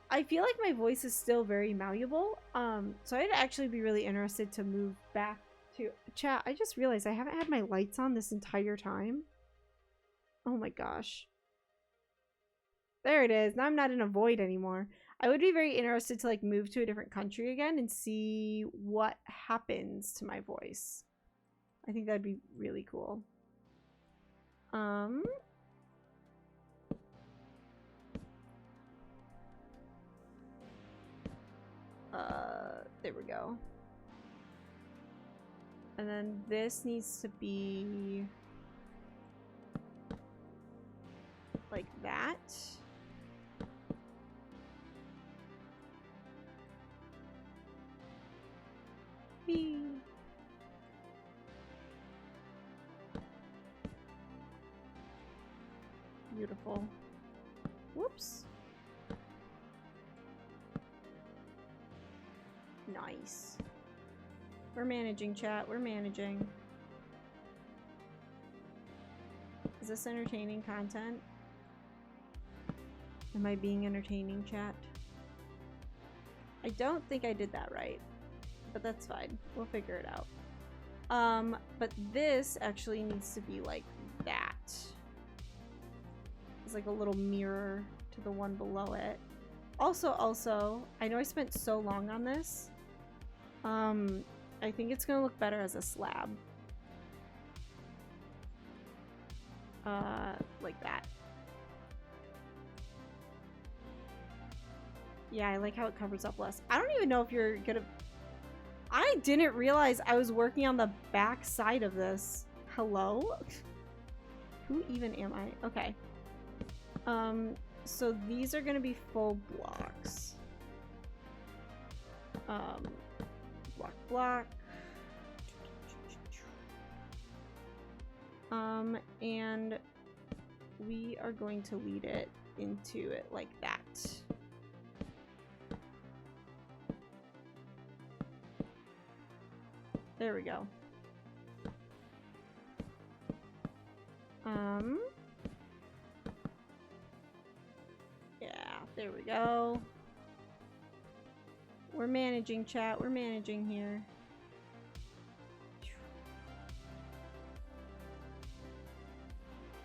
I feel like my voice is still very malleable. So I'd actually be really interested to move back to chat. I just realized I haven't had my lights on this entire time. Oh my gosh. There it is. Now I'm not in a void anymore. I would be very interested to like move to a different country again and see what happens to my voice. I think that'd be really cool. There we go. And then this needs to be like that. Whee. Beautiful. Whoops. Nice. We're managing, chat. We're managing. Is this entertaining content? Am I being entertaining, chat? I don't think I did that right, but that's fine. We'll figure it out. But this actually needs to be like that. It's like a little mirror to the one below it. Also, I know I spent so long on this. I think it's gonna look better as a slab. Like that. Yeah, I like how it covers up less. I don't even know if you're gonna... I didn't realize I was working on the back side of this. Hello? Who even am I? Okay. So these are gonna be full blocks. Block. And we are going to lead it into it like that. There we go. Yeah, there we go. We're managing, chat. We're managing here.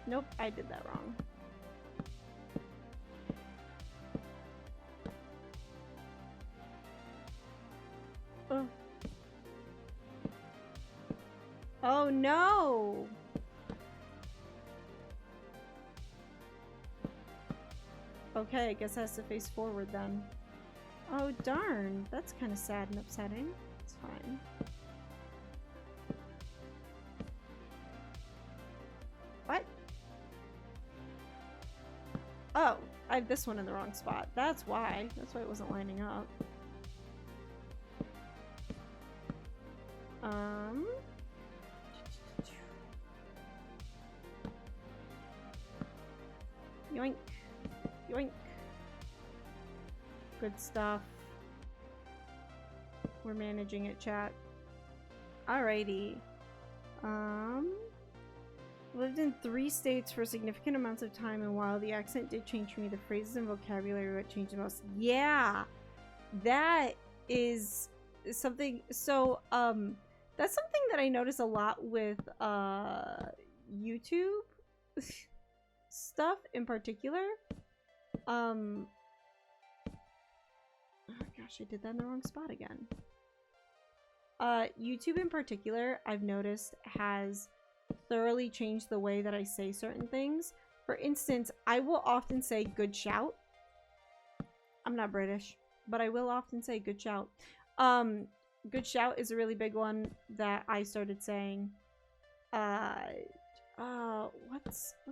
Nope, I did that wrong. Oh. Oh no! Okay, I guess it has to face forward then. Oh darn, that's kind of sad and upsetting. It's fine. What? Oh, I have this one in the wrong spot. That's why. That's why it wasn't lining up. Good stuff. We're managing it, chat. Alrighty. Lived in 3 states for significant amounts of time, and while the accent did change for me, the phrases and vocabulary were what changed the most. Yeah! That is something. So, that's something that I notice a lot with, YouTube stuff in particular. Oh gosh, I did that in the wrong spot again. YouTube in particular, I've noticed, has thoroughly changed the way that I say certain things. For instance, I will often say good shout. I'm not British, but I will often say good shout. Good shout is a really big one that I started saying. What's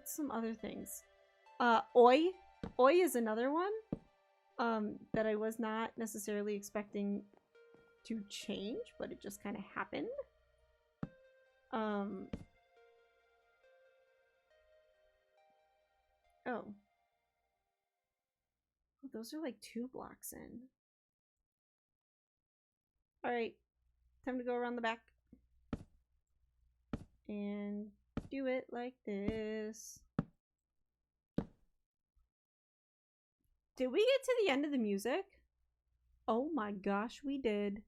some other things? Oi. Oi is another one that I was not necessarily expecting to change, but it just kind of happened. Oh, those are like 2 blocks in. Alright, time to go around the back and do it like this. Did we get to the end of the music? Oh my gosh, we did.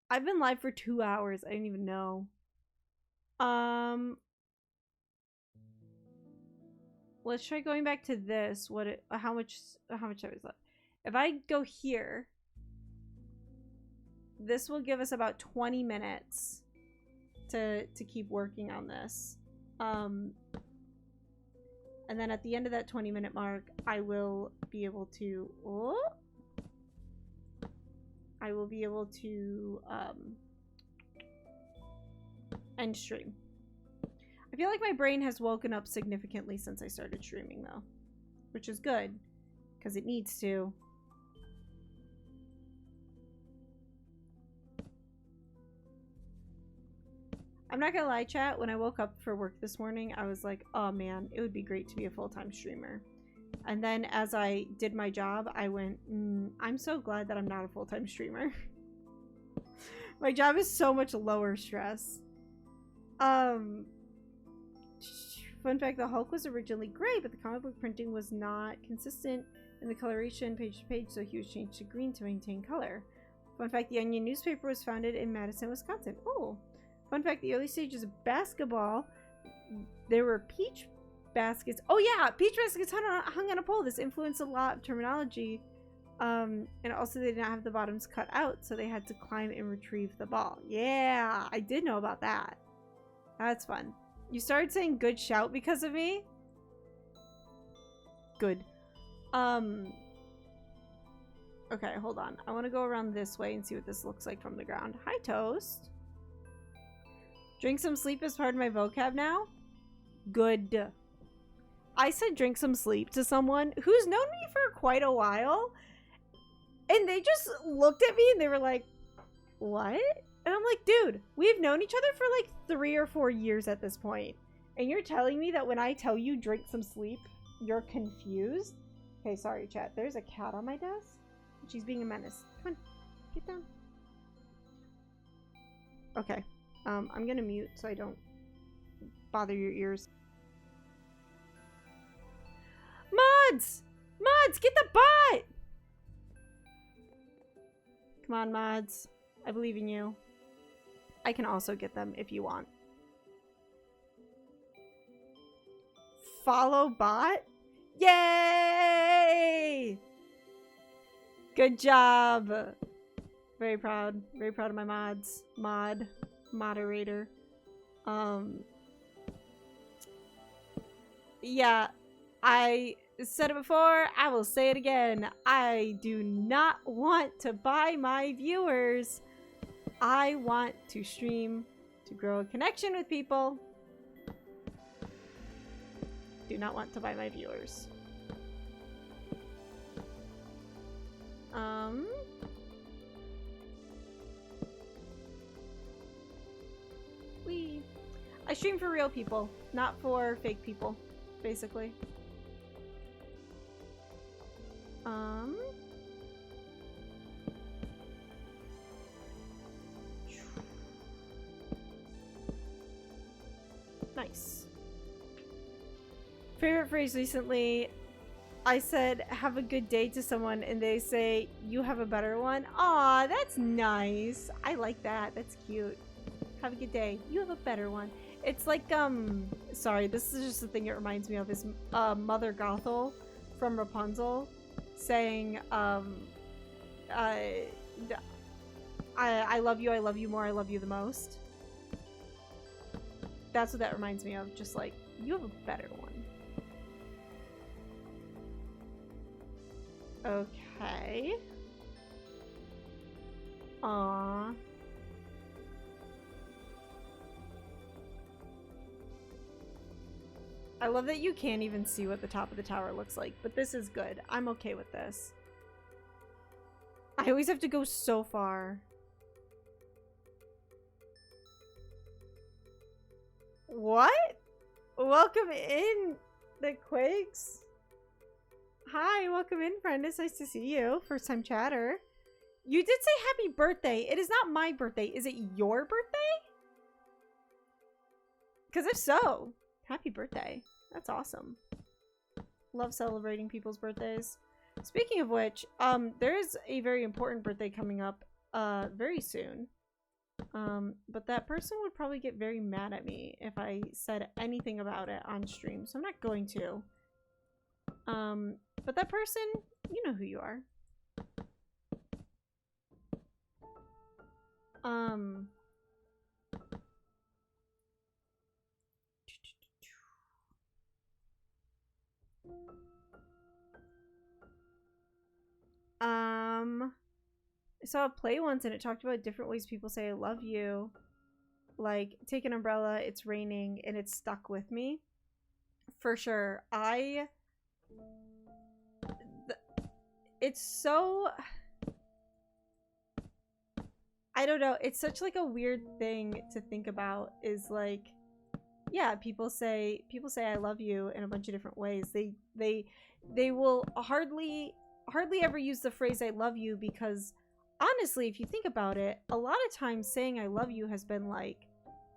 I've been live for 2 hours. I didn't even know. Let's try going back to this. How much time is left? If I go here, this will give us about 20 minutes to keep working on this. And then at the end of that 20-minute mark, I will be able to end stream. I feel like my brain has woken up significantly since I started streaming, though, which is good because it needs to. I'm not gonna lie, chat, when I woke up for work this morning, I was like, oh man, it would be great to be a full-time streamer. And then as I did my job, I went, I'm so glad that I'm not a full-time streamer. My job is so much lower stress. Fun fact, the Hulk was originally gray, but the comic book printing was not consistent in the coloration page to page, so he was changed to green to maintain color. Fun fact, the Onion newspaper was founded in Madison, Wisconsin. Oh! Fun fact, the early stages of basketball, there were peach baskets. Oh yeah, peach baskets hung on a pole. This influenced a lot of terminology. And also they did not have the bottoms cut out, so they had to climb and retrieve the ball. Yeah, I did know about that. That's fun. You started saying good shout because of me? Good. Okay, hold on. I want to go around this way and see what this looks like from the ground. Hi, Toast. Drink some sleep is part of my vocab now? Good. I said drink some sleep to someone who's known me for quite a while, and they just looked at me and they were like, what? And I'm like, dude, we've known each other for like 3 or 4 years at this point, and you're telling me that when I tell you drink some sleep, you're confused? Okay, sorry, chat. There's a cat on my desk. She's being a menace. Come on, get down. Okay. I'm gonna mute so I don't bother your ears. Mods! Mods, get the bot! Come on, mods. I believe in you. I can also get them if you want. Follow bot? Yay! Good job. Very proud. Very proud of my mods. Moderator. Yeah, I said it before, I will say it again. I do not want to buy my viewers. I want to stream to grow a connection with people. Do not want to buy my viewers. I stream for real people, not for fake people, basically. Favorite phrase recently, I said, have a good day to someone, and they say, you have a better one. Aw, that's nice. I like that. That's cute. Have a good day. You have a better one. It's like, sorry, this is just the thing it reminds me of, is Mother Gothel from Rapunzel saying, I love you more, I love you the most. That's what that reminds me of. Just like, you have a better one. Okay. Aww. I love that you can't even see what the top of the tower looks like, but this is good. I'm okay with this. I always have to go so far. What? Welcome in, the Quakes. Hi, welcome in, friend. It's nice to see you. First time chatter. You did say happy birthday. It is not my birthday. Is it your birthday? Because if so, happy birthday. That's awesome. Love celebrating people's birthdays. Speaking of which, there is a very important birthday coming up very soon. But that person would probably get very mad at me if I said anything about it on stream, so I'm not going to. But that person, you know who you are. I saw a play once and it talked about different ways people say I love you. Like, take an umbrella, it's raining, and it's stuck with me. For sure. It's so... I don't know. It's such like a weird thing to think about, is like, yeah, people say I love you in a bunch of different ways. They will hardly ever use the phrase I love you, because honestly, if you think about it, a lot of times saying I love you has been like,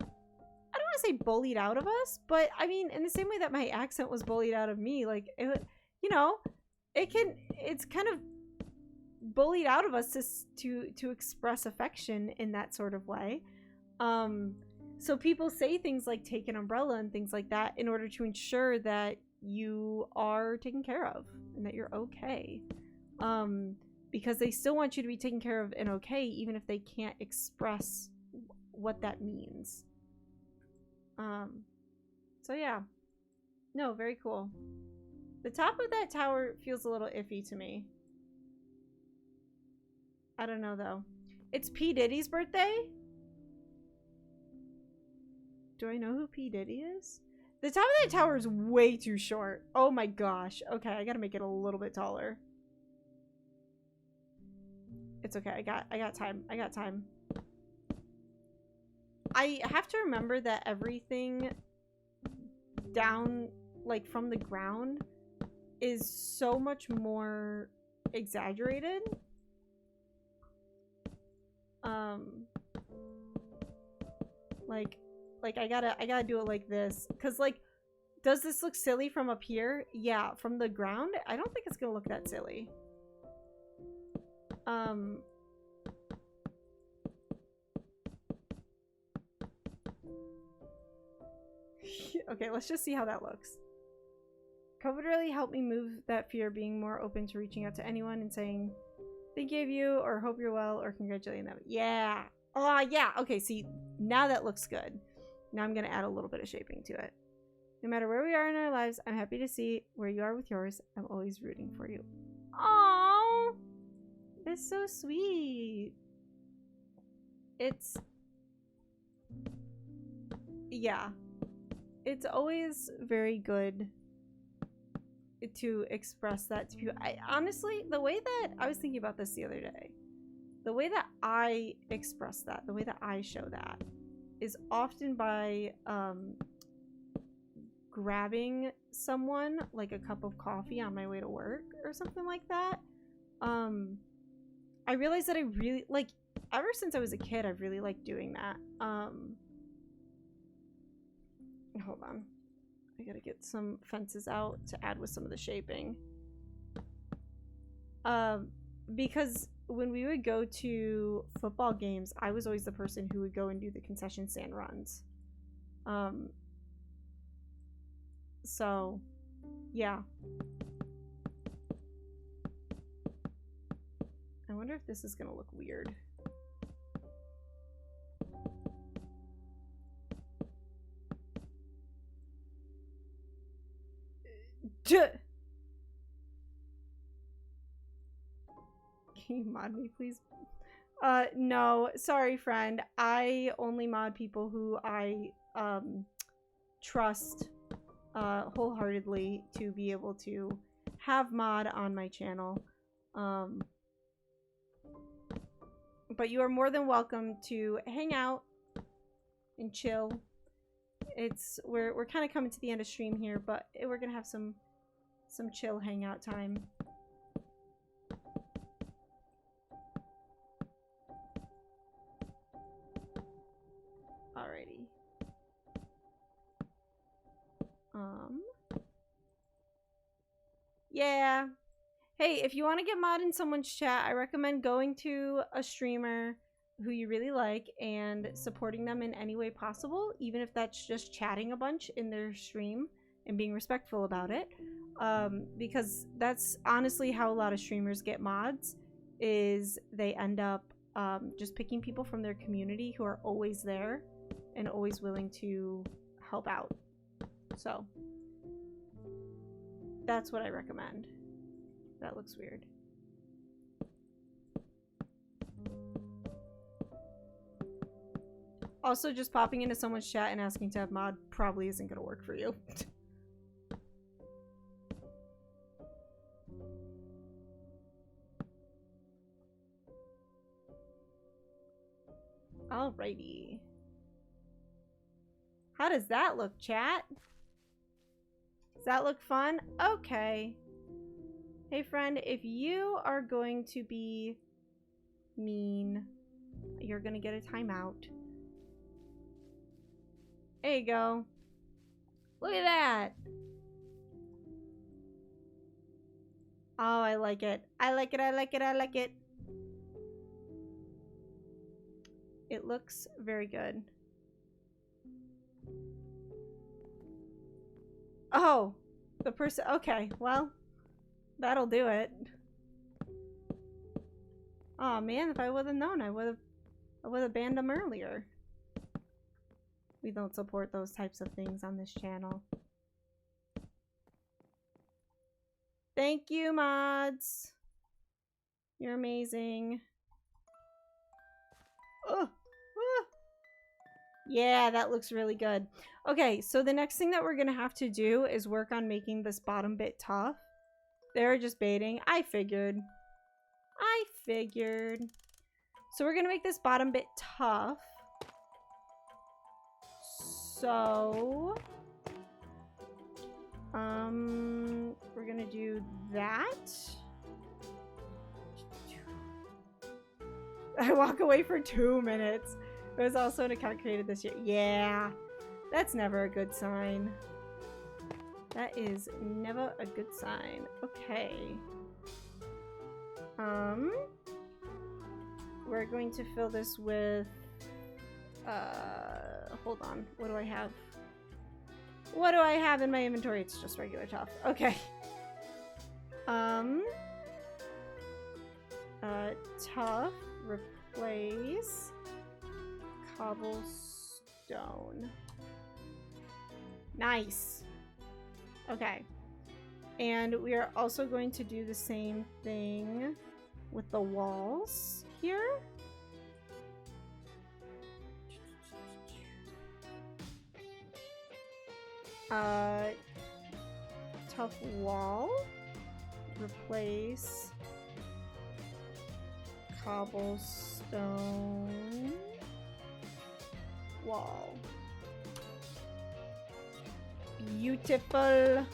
I don't want to say bullied out of us, but I mean, in the same way that my accent was bullied out of me, like, it, you know, it's kind of bullied out of us to express affection in that sort of way. So people say things like take an umbrella and things like that in order to ensure that you are taken care of and that you're okay. Because they still want you to be taken care of and okay, even if they can't express what that means. So yeah. No, very cool. The top of that tower feels a little iffy to me. I don't know though. It's P. Diddy's birthday? Do I know who P. Diddy is? The top of that tower is way too short. Oh my gosh. Okay, I gotta make it a little bit taller. It's okay. I got time. I got time. I have to remember that everything down, like, from the ground is so much more exaggerated. Like I gotta do it like this, because, like, does this look silly from up here? Yeah, from the ground I don't think it's gonna look that silly. Okay, let's just see how that looks. COVID really helped me move that fear, being more open to reaching out to anyone and saying thank you or hope you're well or congratulating them. Yeah. Oh yeah. Okay, see, now that looks good. Now I'm gonna add a little bit of shaping to it. No matter where we are in our lives, I'm happy to see where you are with yours. I'm always rooting for you. Aww. That's so sweet. It's... yeah. It's always very good to express that to people. Honestly, the way that I was thinking about this the other day, the way that I express that, the way that I show that is often by grabbing someone like a cup of coffee on my way to work or something like that. I realized that I really like, ever since I was a kid, I've really liked doing that. Hold on. I gotta get some fences out to add with some of the shaping. Because when we would go to football games, I was always the person who would go and do the concession stand runs. So, yeah. I wonder if this is gonna look weird. Can you mod me, please? No, sorry, friend. I only mod people who I trust wholeheartedly to be able to have mod on my channel. But you are more than welcome to hang out and chill. We're kind of coming to the end of stream here, but we're gonna have some chill hangout time. Alrighty. Yeah. Hey, if you want to get mod in someone's chat, I recommend going to a streamer who you really like and supporting them in any way possible, even if that's just chatting a bunch in their stream and being respectful about it. Because that's honestly how a lot of streamers get mods, is they end up just picking people from their community who are always there and always willing to help out. So that's what I recommend. That looks weird. Also, just popping into someone's chat and asking to have mod probably isn't gonna work for you. Alrighty. How does that look, chat? Does that look fun? Okay. Hey, friend, if you are going to be mean, you're gonna get a timeout. There you go. Look at that. Oh, I like it. I like it, I like it, I like it. It looks very good. Oh, the person. Okay, well, that'll do it. Oh man, if I would have known, I would have banned them earlier. We don't support those types of things on this channel. Thank you, mods. You're amazing. Oh. Yeah, that looks really good. Okay, so the next thing that we're gonna have to do is work on making this bottom bit tough. They're just baiting. I figured. So we're gonna make this bottom bit tough. So we're gonna do that. I walk away for 2 minutes. It was also an account created this year. Yeah, that's never a good sign. That is never a good sign. Okay. We're going to fill this with, hold on. What do I have? What do I have in my inventory? It's just regular tough. Okay. Tough, replace cobblestone. Nice. Okay. And we are also going to do the same thing with the walls here. Tough wall. Replace cobblestone wall. Beautiful.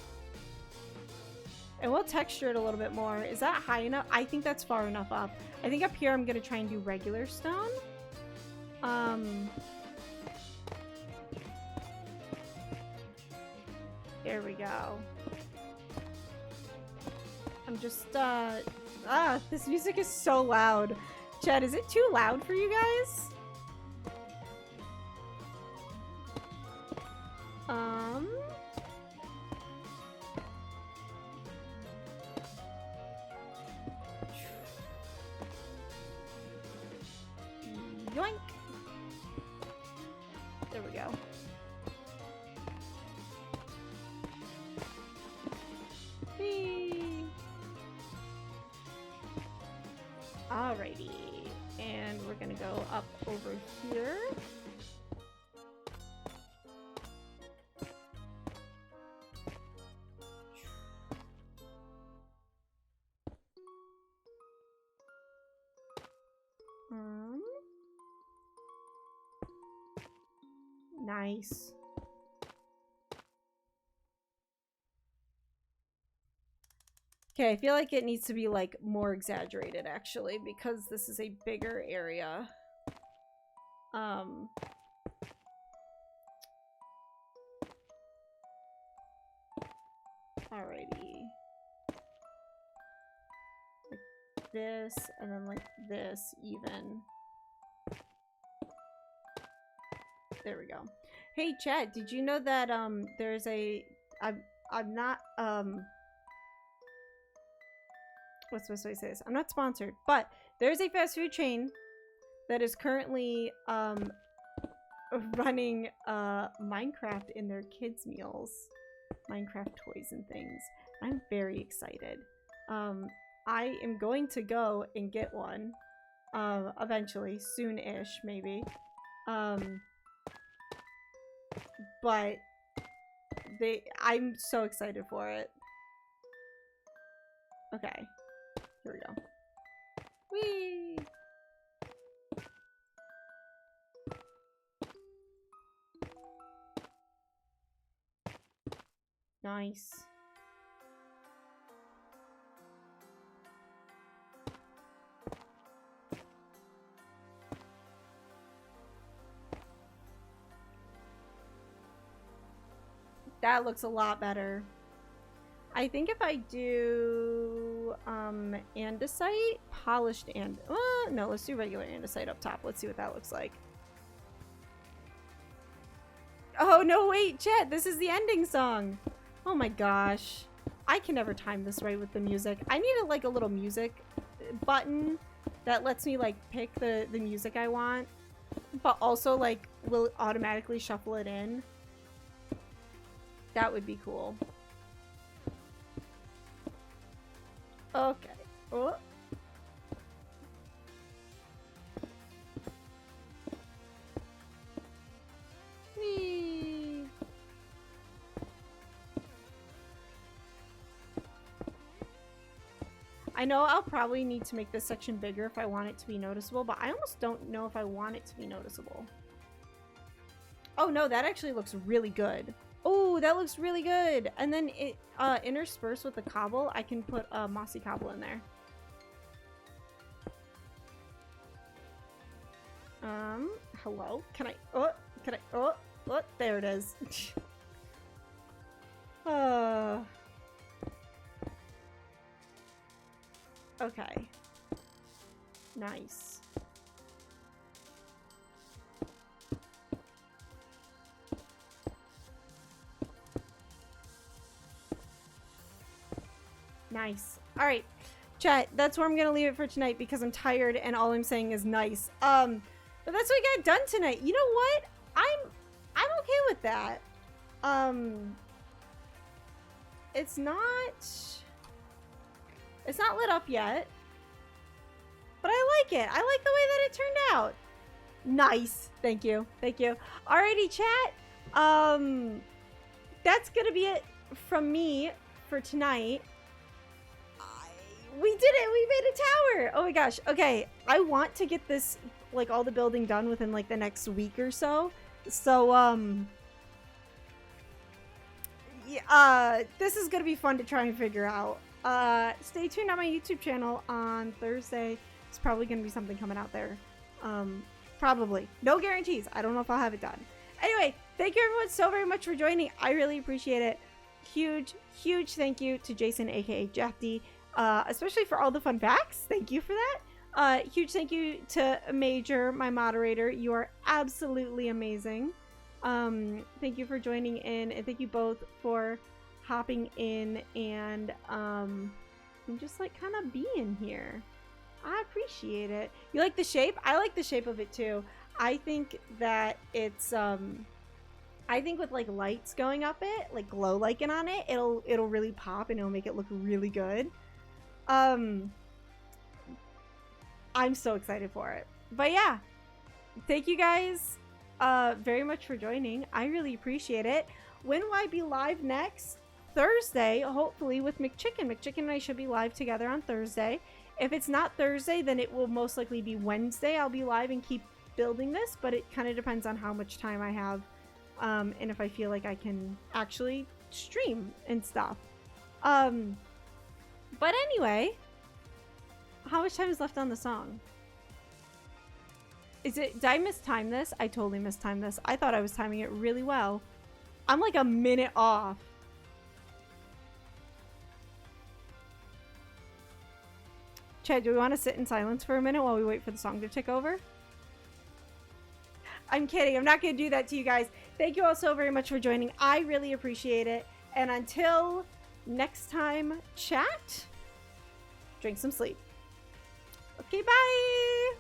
And we'll texture it a little bit more. Is that high enough? I think that's far enough up. I think up here I'm gonna try and do regular stone. There we go. I'm just, this music is so loud. Chad, is it too loud for you guys? Yoink! There we go. Whee! Alrighty. And we're gonna go up over here. Nice. Okay, I feel like it needs to be like more exaggerated actually because this is a bigger area. Alrighty. Like this and then like this even. There we go. Hey Chad, did you know that there's a I'm not what's the best way to say this? I'm not sponsored, but there's a fast food chain that is currently running Minecraft in their kids' meals. Minecraft toys and things. I'm very excited. I am going to go and get one eventually, soon-ish maybe. But I'm so excited for it. Okay. Here we go. Whee! Nice. That looks a lot better. I think if I do andesite, polished and no, let's do regular andesite up top. Let's see what that looks like. Oh no, wait, Chet, this is the ending song. Oh my gosh. I can never time this right with the music. I need like a little music button that lets me like pick the music I want, but also like will automatically shuffle it in. That would be cool. Okay. Oh. Whee. I know I'll probably need to make this section bigger if I want it to be noticeable, but I almost don't know if I want it to be noticeable. Oh no, that actually looks really good. Oh, that looks really good. And then it interspersed with the cobble, I can put mossy cobble in there. Hello? Can I, there it is. Okay. Nice. Nice. All right, chat, that's where I'm gonna leave it for tonight because I'm tired and all I'm saying is nice. But that's what we got done tonight. You know what? I'm okay with that. It's not lit up yet, but I like it. I like the way that it turned out. Nice. Thank you. Thank you. Alrighty, chat. That's gonna be it from me for tonight. We did it! We made a tower! Oh my gosh. Okay, I want to get this, like, all the building done within, like, the next week or so. So, yeah, this is gonna be fun to try and figure out. Stay tuned on my YouTube channel on Thursday. It's probably gonna be something coming out there. Probably. No guarantees. I don't know if I'll have it done. Anyway, thank you everyone so very much for joining. I really appreciate it. huge thank you to Jason, aka Jack D, especially for all the fun facts. Thank you for that. Huge thank you to Major, my moderator. You are absolutely amazing. Thank you for joining in, and thank you both for hopping in and just like kind of being here. I appreciate it. You like the shape? I like the shape of it too. I think that it's I think with like lights going up it, like glow lighting on it, it'll really pop and it'll make it look really good. I'm so excited for it. But yeah, thank you guys very much for joining. I really appreciate it. When will I be live next? Thursday, hopefully, with McChicken. McChicken and I should be live together on Thursday. If it's not Thursday, then it will most likely be Wednesday. I'll be live and keep building this, but it kind of depends on how much time I have, and if I feel like I can actually stream and stuff. But anyway, how much time is left on the song? Did I mistime this? I totally mistimed this. I thought I was timing it really well. I'm like a minute off. Chad, do we want to sit in silence for a minute while we wait for the song to tick over? I'm kidding. I'm not going to do that to you guys. Thank you all so very much for joining. I really appreciate it. And until next time, chat, drink some sleep. Okay, bye.